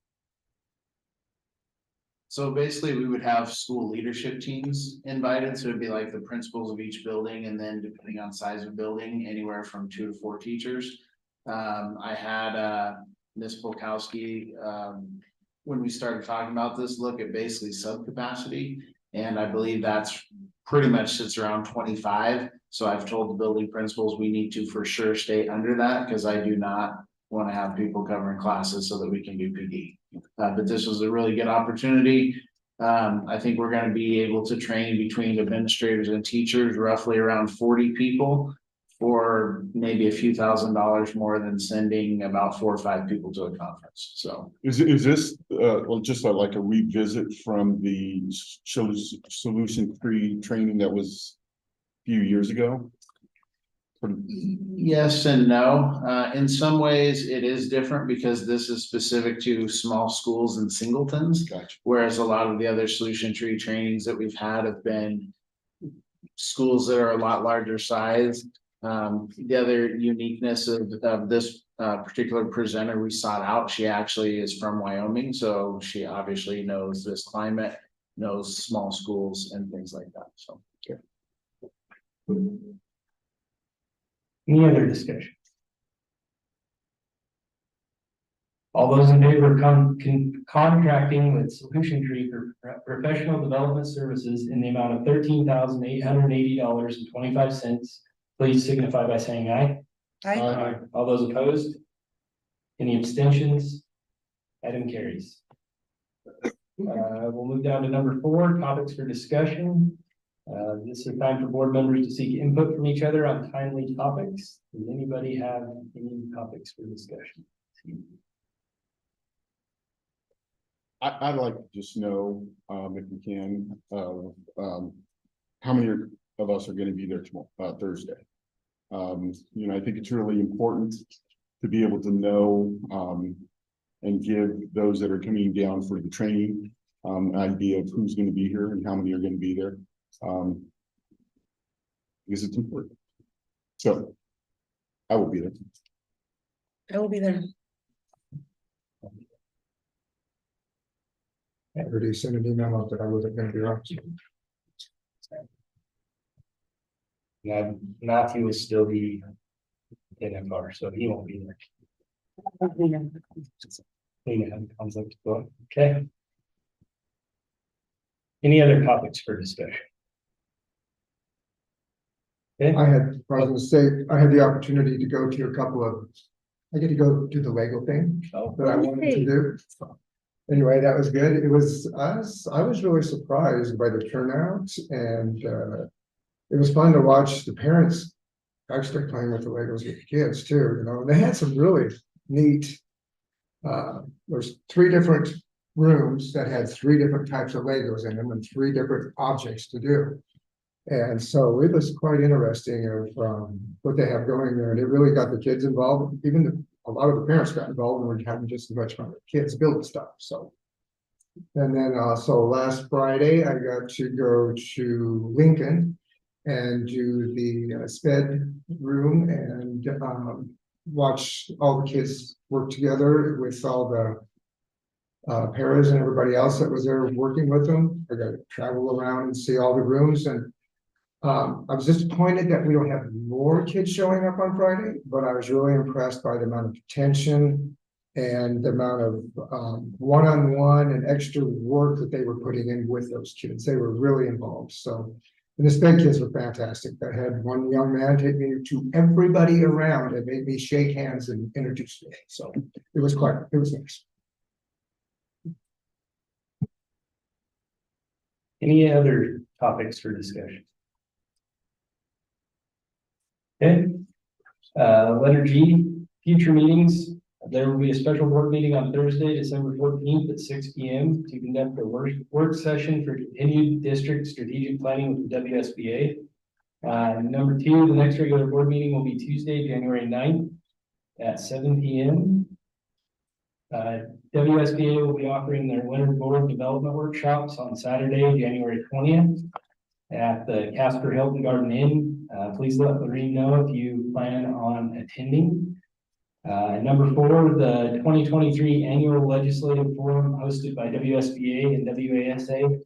So basically, we would have school leadership teams invited, so it'd be like the principals of each building, and then depending on size of building, anywhere from 2 to 4 teachers. I had Ms. Polkowski, when we started talking about this, look at basically subcapacity, and I believe that's pretty much sits around 25. So I've told the building principals we need to for sure stay under that, because I do not want to have people covering classes so that we can do PD. But this was a really good opportunity. I think we're going to be able to train between administrators and teachers roughly around 40 people for maybe a few $1,000s more than sending about 4 or 5 people to a conference. So Is this, well, just like a revisit from the Solution Tree training that was a few years ago? yes and no. In some ways, it is different because this is specific to small schools and singletons. Gotcha. Whereas a lot of the other Solution Tree trainings that we've had have been schools that are a lot larger size. The other uniqueness of this particular presenter we sought out, she actually is from Wyoming, so she obviously knows this climate, knows small schools and things like that. So okay. Any other discussion? All those in favor of contracting with Solution Tree for professional development services in the amount of $13,880.25, please signify by saying aye. Aye. All those opposed? Any abstentions? Item carries. We'll move down to number 4, topics for discussion. This is a time for board members to seek input from each other on timely topics. Does anybody have any topics for discussion? I'd like to just know, if we can, how many of us are going to be there tomorrow, Thursday. You know, I think it's really important to be able to know and give those that are coming down for the training an idea of who's going to be here and how many are going to be there. Because it's important. So I will be there. I will be there. I already sent an email out that I wasn't gonna be around. Now, Matthew will still be in FR, so he won't be there. Conflict. Okay. Any other topics for discussion? Okay. I was gonna say, I had the opportunity to go to a couple of, I get to go do the Lego thing that I wanted to do. Anyway, that was good. It was, I was really surprised by the turnout, and it was fun to watch the parents actually playing with the Legos with the kids too, you know, and they had some really neat, there's 3 different rooms that had 3 different types of Legos in them and 3 different objects to do. And so it was quite interesting of what they have going there, and it really got the kids involved. Even a lot of the parents got involved, and we're having just as much fun with kids building stuff. So And then also last Friday, I got to go to Lincoln and do the sped room and watch all the kids work together with all the paras and everybody else that was there working with them. I got to travel around and see all the rooms, and I was disappointed that we don't have more kids showing up on Friday, but I was really impressed by the amount of attention and the amount of one-on-one and extra work that they were putting in with those kids. They were really involved. So, and the sped kids were fantastic. I had one young man take me to everybody around and made me shake hands and introduce me. So it was nice. Any other topics for discussion? Okay, letter G, future meetings. There will be a special board meeting on Thursday, December 14th at 6 p.m. to conduct a work session for continued district strategic planning with the WSBA. Number 2, the next regular board meeting will be Tuesday, January 9th at 7 p.m. WSBA will be offering their winter board development workshops on Saturday, January 20th at the Casper Hilton Garden Inn. Please let Lorene know if you plan on attending. Number 4, the 2023 annual legislative forum hosted by WSBA and WASA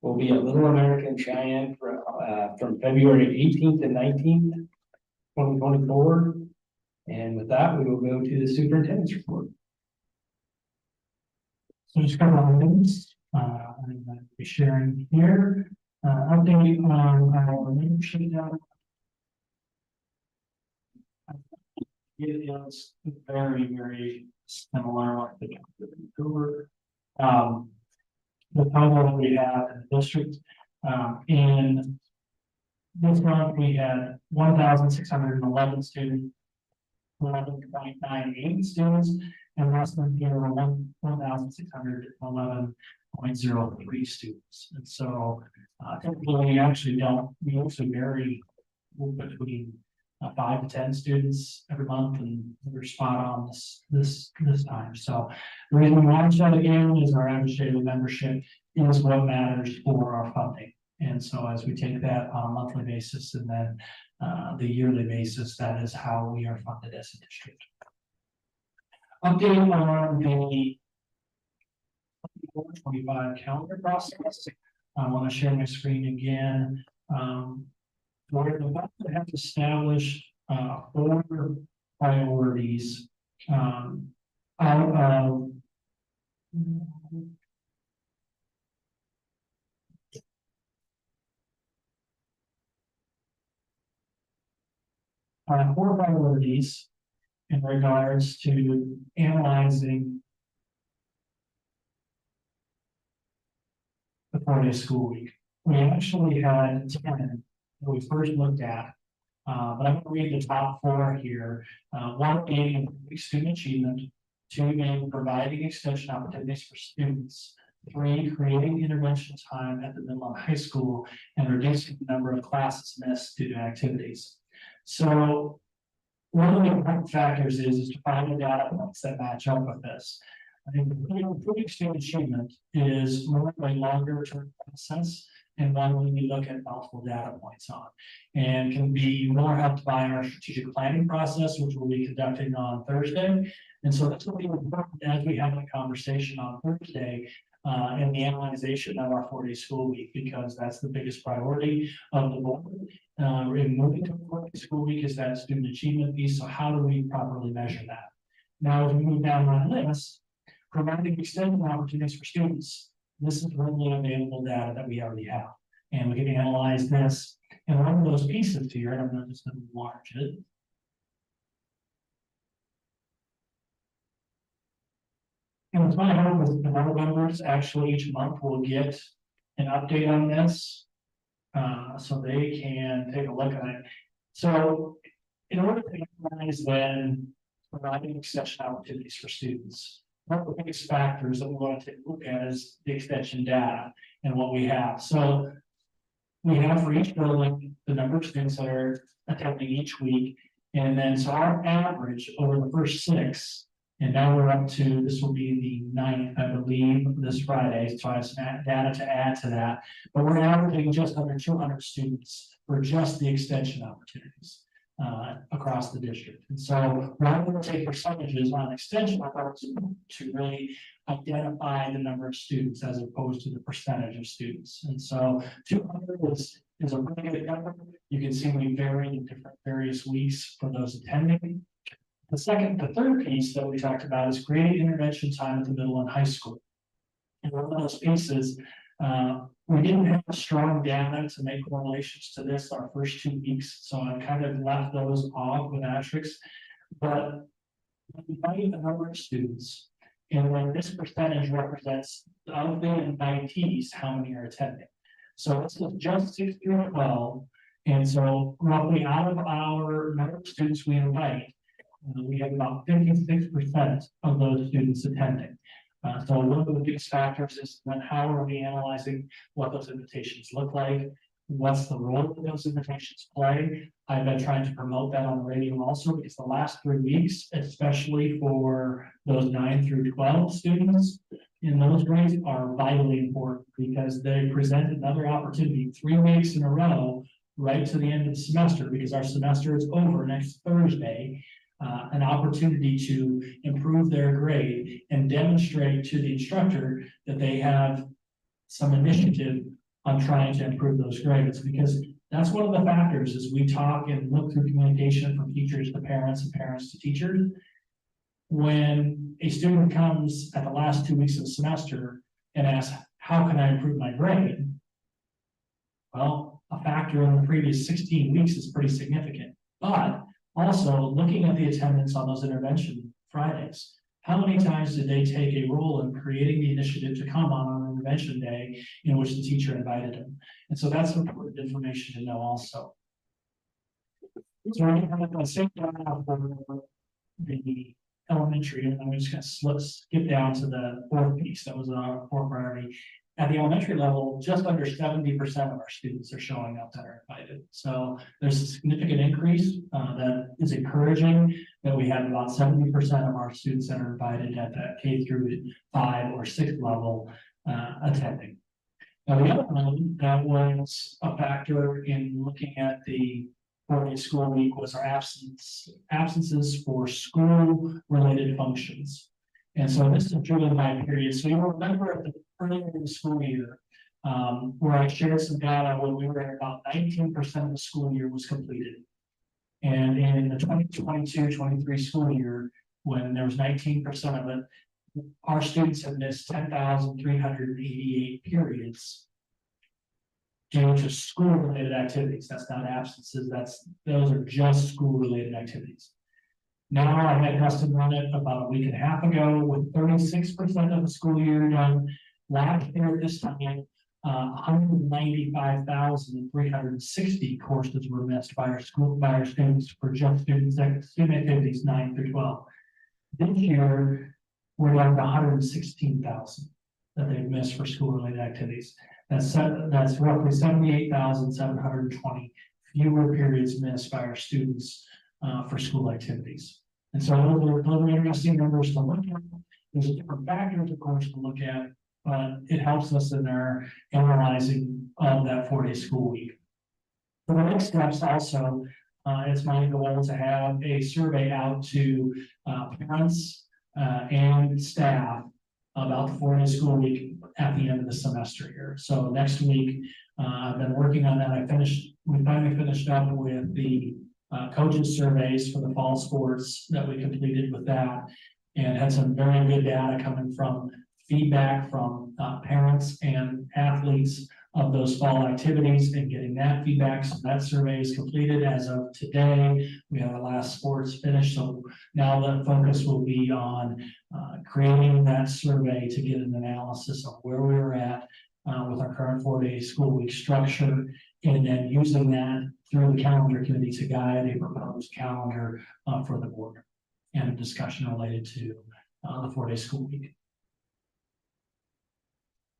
will be at Little American Cheyenne from February 18th and 19th, 2024. And with that, we will go to the superintendent's report. So just a couple of items, I'm going to be sharing here, update on our membership data. It is very, very similar to Vancouver. The total we have in the district, in this month, we had 1,611 students, 11.98 students, and last month we were 1,611.03 students. And so typically we actually vary between 5 to 10 students every month, and we're spot on this time. So the reason we launched that again is our average daily membership is what matters for our funding. And so as we take that on a monthly basis and then the yearly basis, that is how we are funded as a district. Update on the 24-25 calendar process. I want to share my screen again. We're about to have established 4 priorities out of four priorities in regards to analyzing the 4-day school week. We actually had 10 that we first looked at, but I'm going to read the top 4 here. 1 being student achievement, 2 being providing extension opportunities for students, 3 creating intervention time at the middle and high school, and reducing the number of classes missed due to activities. So one of the important factors is to find the data points that match up with this. I think improving student achievement is more of a longer term process and one we look at multiple data points on, and can be more helped by our strategic planning process, which we'll be conducting on Thursday. And so that's going to be important as we have a conversation on Thursday and the analyzation of our 4-day school week, because that's the biggest priority of the board. In moving to a 4-day school week is that student achievement piece. So how do we properly measure that? Now, as we move down my list, providing extended opportunities for students. This is readily available data that we already have, and we can analyze this. And one of those pieces here, and I'm not just going to enlarge it. And it's my hope is the board members actually each month will get an update on this, so they can take a look at it. So, in order to analyze then providing extension opportunities for students, one of the biggest factors that we want to take a look at is the extension data and what we have. So we have for each building the number of students that are attending each week, and then so our average over the first 6 And now we're up to, this will be the 9th, I believe, this Friday, so I have some data to add to that. But we're averaging just under 200 students for just the extension opportunities across the district. And so we're going to take percentages on extension to really identify the number of students as opposed to the percentage of students. And so 200 is a really good number. You can see we vary in different various weeks for those attending. The third piece that we talked about is creating intervention time at the middle and high school. And one of those pieces, we didn't have strong data to make correlations to this our first 2 weeks, so I kind of left those off with asterisks. But we invite a number of students, and when this percentage represents of the invitees, how many are attending. So this is just 6 through 12, and so roughly out of our number of students we invite, we have about 56% of those students attending. So one of the biggest factors is then how are we analyzing what those invitations look like? What's the role that those invitations play? I've been trying to promote that on the radio also, because the last 3 weeks, especially for those 9 through 12 students in those grades, are vitally important, because they present another opportunity 3 weeks in a row right to the end of the semester, because our semester is over next Thursday. An opportunity to improve their grade and demonstrate to the instructor that they have some initiative on trying to improve those grades, because that's one of the factors as we talk and look through communication from teachers to parents and parents to teachers. When a student comes at the last 2 weeks of the semester and asks, how can I improve my grade? Well, a factor in the previous 16 weeks is pretty significant, but also looking at the attendance on those intervention Fridays. How many times did they take a role in creating the initiative to come on an intervention day in which the teacher invited them? And so that's important information to know also. So we're going to have the same data for the elementary, and I'm just going to skip down to the 4th piece that was our 4th priority. At the elementary level, just under 70% of our students are showing up that are invited. So there's a significant increase that is encouraging, that we have about 70% of our students that are invited at that K through 5 or 6 level attending. Now, the other one that was a factor in looking at the 4-day school week was our absences for school-related functions. And so this is driven by periods. So you'll remember at the earlier in the school year, where I shared some data when we were at about 19% of the school year was completed. And in the 2022-23 school year, when there was 19% of it, our students have missed 10,388 periods due to school-related activities. That's not absences, those are just school-related activities. Now, I had Dustin run it about a week and a half ago with 36% of the school year done. Last year at this time, 195,360 courses were missed by our students for just student activities 9 through 12. This year, we're down to 116,000 that they've missed for school-related activities. That's roughly 78,720 fewer periods missed by our students for school activities. And so those are interesting numbers to look at. There's different factors, of course, to look at, but it helps us in our analyzing of that 4-day school week. For the next steps also, it's my goal to have a survey out to parents and staff about the 4-day school week at the end of the semester here. So next week, I've been working on that. We finally finished up with the coaches surveys for the fall sports that we completed with that, and had some very good data coming from feedback from parents and athletes of those fall activities and getting that feedback. So that survey is completed as of today. We have the last sports finished. So now the focus will be on creating that survey to get an analysis of where we're at with our current 4-day school week structure, and then using that through the calendar committee to guide a proposed calendar for the board and a discussion related to the 4-day school week.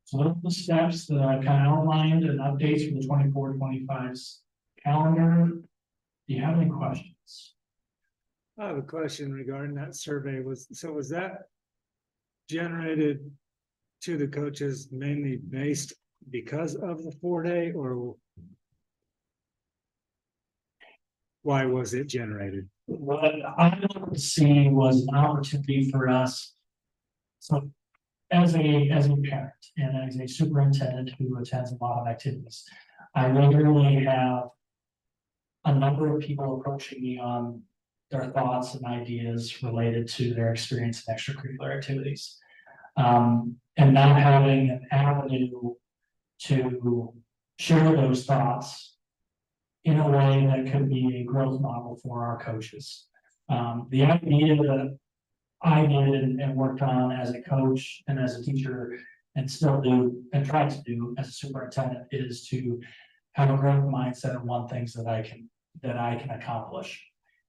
So those are the steps that I've kind of outlined and updates for the 24-25 calendar. Do you have any questions? I have a question regarding that survey. Was that generated to the coaches mainly based because of the 4-day, or why was it generated? What I wanted to see was an opportunity for us. So as a parent and as a superintendent who attends a lot of activities, I regularly have a number of people approaching me on their thoughts and ideas related to their experience in extracurricular activities. And not having an avenue to share those thoughts in a way that could be a growth model for our coaches. The idea that I did and worked on as a coach and as a teacher and still do and try to do as a superintendent is to have a growth mindset and want things that I can accomplish.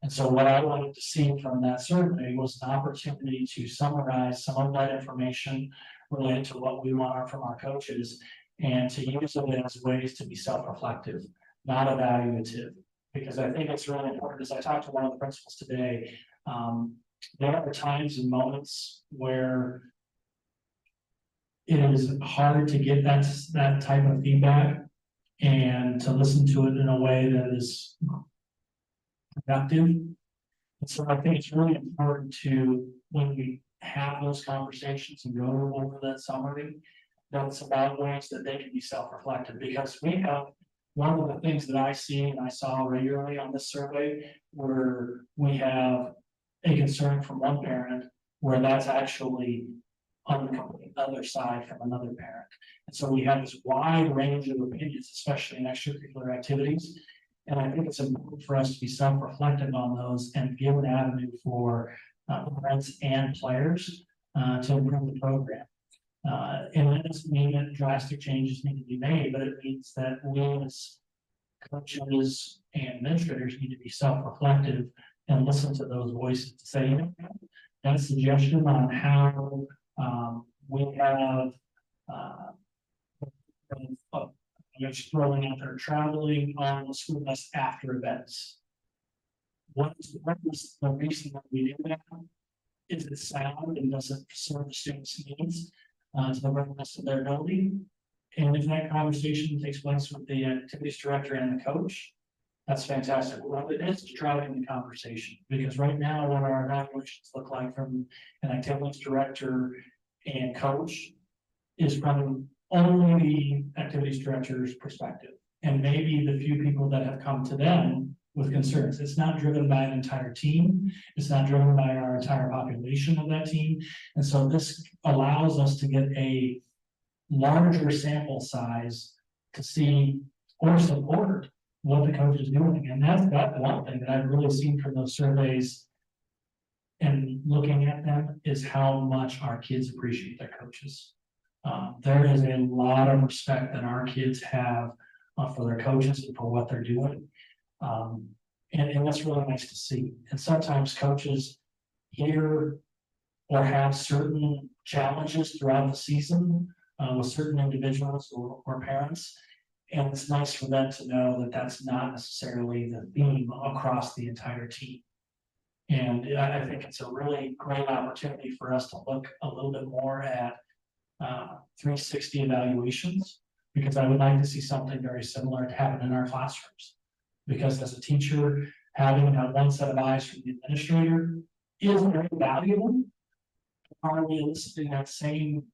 And so what I wanted to see from that survey was an opportunity to summarize some of that information related to what we want from our coaches and to use it as ways to be self-reflective, not evaluative. Because I think it's really important, as I talked to one of the principals today, there are times and moments where it is hard to get that type of feedback and to listen to it in a way that is productive. And so I think it's really important to, when we have those conversations and go over that summary, that's about ways that they can be self-reflective, because we have one of the things that I see and I saw regularly on this survey where we have a concern from one parent where that's actually on the complete other side from another parent. And so we have this wide range of opinions, especially in extracurricular activities. And I think it's important for us to be self-reflective on those and give an avenue for parents and players to improve the program. And that doesn't mean that drastic changes need to be made, but it means that we as coaches and administrators need to be self-reflective and listen to those voices to say, that suggestion on how we have just throwing out there traveling on the school bus after events. What was the reason that we do that? Is it sound and does it serve the students' needs to the readiness of their ability? And if that conversation takes place with the activities director and the coach, that's fantastic. Well, it is driving the conversation, because right now what our evaluations look like from an activities director and coach is from only the activities director's perspective, and maybe the few people that have come to them with concerns. It's not driven by an entire team. It's not driven by our entire population of that team. And so this allows us to get a larger sample size to see or support what the coach is doing. And that's one thing that I've really seen from those surveys and looking at them is how much our kids appreciate their coaches. There is a lot of respect that our kids have for their coaches and for what they're doing. And that's really nice to see. And sometimes coaches hear or have certain challenges throughout the season with certain individuals or parents. And it's nice for them to know that that's not necessarily the theme across the entire team. And I think it's a really great opportunity for us to look a little bit more at 360 evaluations, because I would like to see something very similar to happen in our classrooms. Because as a teacher, having that one set of eyes from the administrator is very valuable. Are we eliciting that same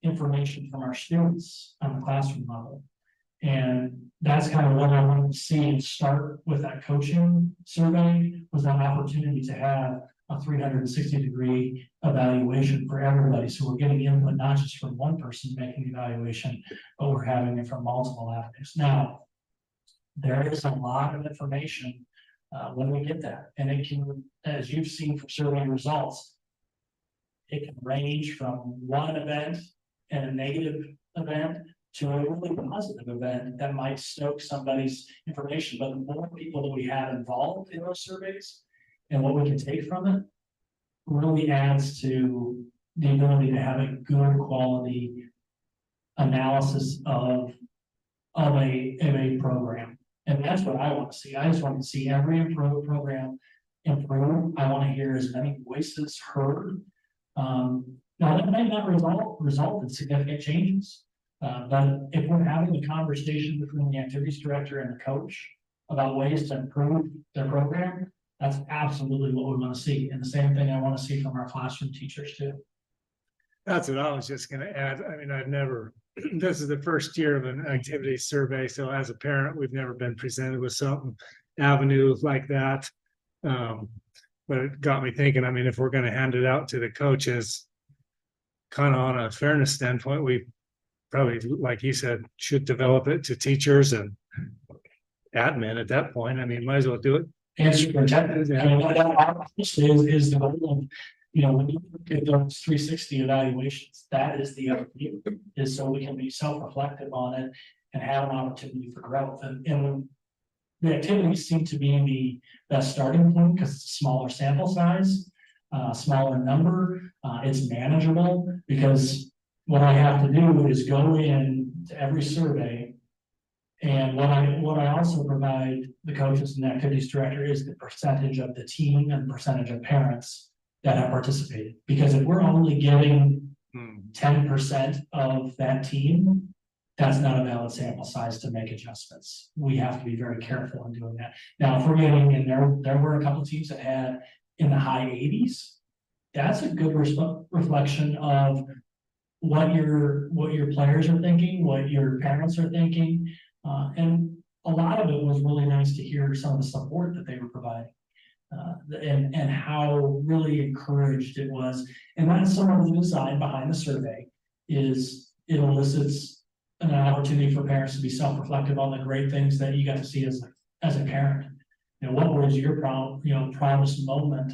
information from our students on the classroom level? And that's kind of what I wanted to see and start with that coaching survey, was that opportunity to have a 360-degree evaluation for everybody. So we're getting input not just from one person making the evaluation, but we're having it from multiple avenues. Now, there is a lot of information when we get that, and it can, as you've seen from survey results, it can range from one event and a negative event to a really positive event that might stoke somebody's information. But the more people that we have involved in those surveys and what we can take from it really adds to the ability to have a good quality analysis of a program. And that's what I want to see. I just want to see every improved program improve. I want to hear as many voices heard. Now, that might not result in significant changes. But if we're having a conversation between the activities director and the coach about ways to improve their program, that's absolutely what we want to see. And the same thing I want to see from our classroom teachers too. That's what I was just gonna add. I mean, I've never, this is the first year of an activity survey, so as a parent, we've never been presented with some avenue like that. But it got me thinking, I mean, if we're gonna hand it out to the coaches, kind of on a fairness standpoint, we probably, like you said, should develop it to teachers and admin at that point. I mean, might as well do it. And superintendent, I mean, that obviously is the goal of, you know, when you look at those 360 evaluations, that is the other view, is so we can be self-reflective on it and have an opportunity for growth. And the activities seem to be the best starting point because it's a smaller sample size, smaller number, it's manageable, because what I have to do is go in to every survey. And what I also provide the coaches and the activities director is the percentage of the team and percentage of parents that have participated. Because if we're only getting 10% of that team, that's not a valid sample size to make adjustments. We have to be very careful in doing that. Now, if we're getting, and there were a couple of teams that had in the high 80s, that's a good reflection of what your players are thinking, what your parents are thinking. And a lot of it was really nice to hear some of the support that they were providing. And how really encouraged it was. And that's some of the design behind the survey, is it elicits an opportunity for parents to be self-reflective on the great things that you got to see as a parent. You know, what was your proudest moment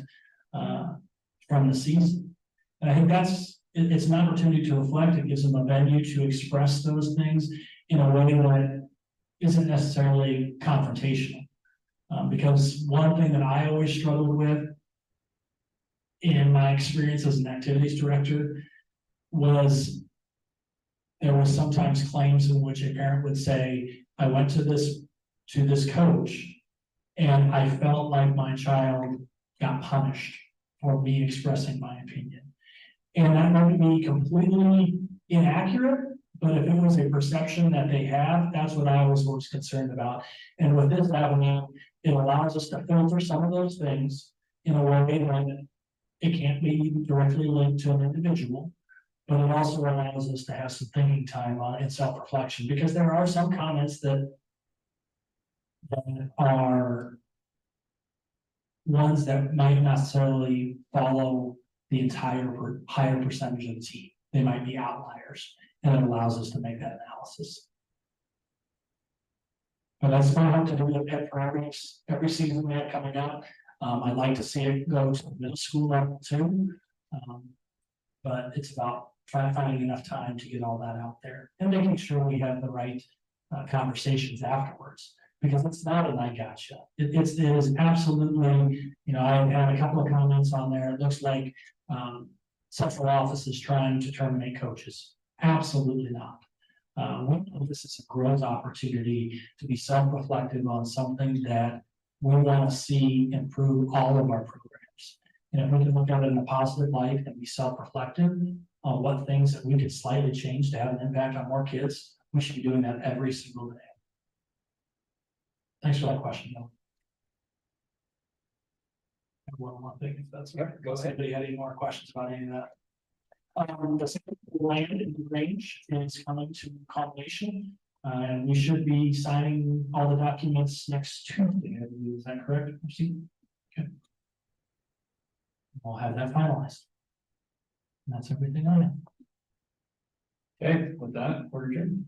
from the season? And I think it's an opportunity to reflect. It gives them a venue to express those things in a way that isn't necessarily confrontational. Because one thing that I always struggled with in my experience as an activities director was there was sometimes claims in which a parent would say, I went to this coach and I felt like my child got punished for me expressing my opinion. And that might be completely inaccurate, but if it was a perception that they have, that's what I was most concerned about. And with this avenue, it allows us to filter some of those things in a way that it can't be directly linked to an individual, but it also allows us to have some thinking time on it and self-reflection, because there are some comments that are ones that might not necessarily follow the entire higher percentage of the team. They might be outliers, and it allows us to make that analysis. But that's going to have to do with it for every season we have coming up. I'd like to see it go to the middle school level too. But it's about finding enough time to get all that out there and making sure we have the right conversations afterwards. Because it's not an I gotcha. It is absolutely, you know, I had a couple of comments on there. It looks like central office is trying to terminate coaches. Absolutely not. This is a growth opportunity to be self-reflective on something that we want to see improve all of our programs. And if we can look at it in a positive light and be self-reflective on what things that we could slightly change to have an impact on more kids, we should be doing that every single day. Thanks for that question, though. One more thing, if that's right. Does anybody have any more questions about any of that? The land in the range is coming to culmination, and we should be signing all the documents next Tuesday. Is that correct? Okay. We'll have that finalized. And that's everything on it. Okay, with that, we're adjourned.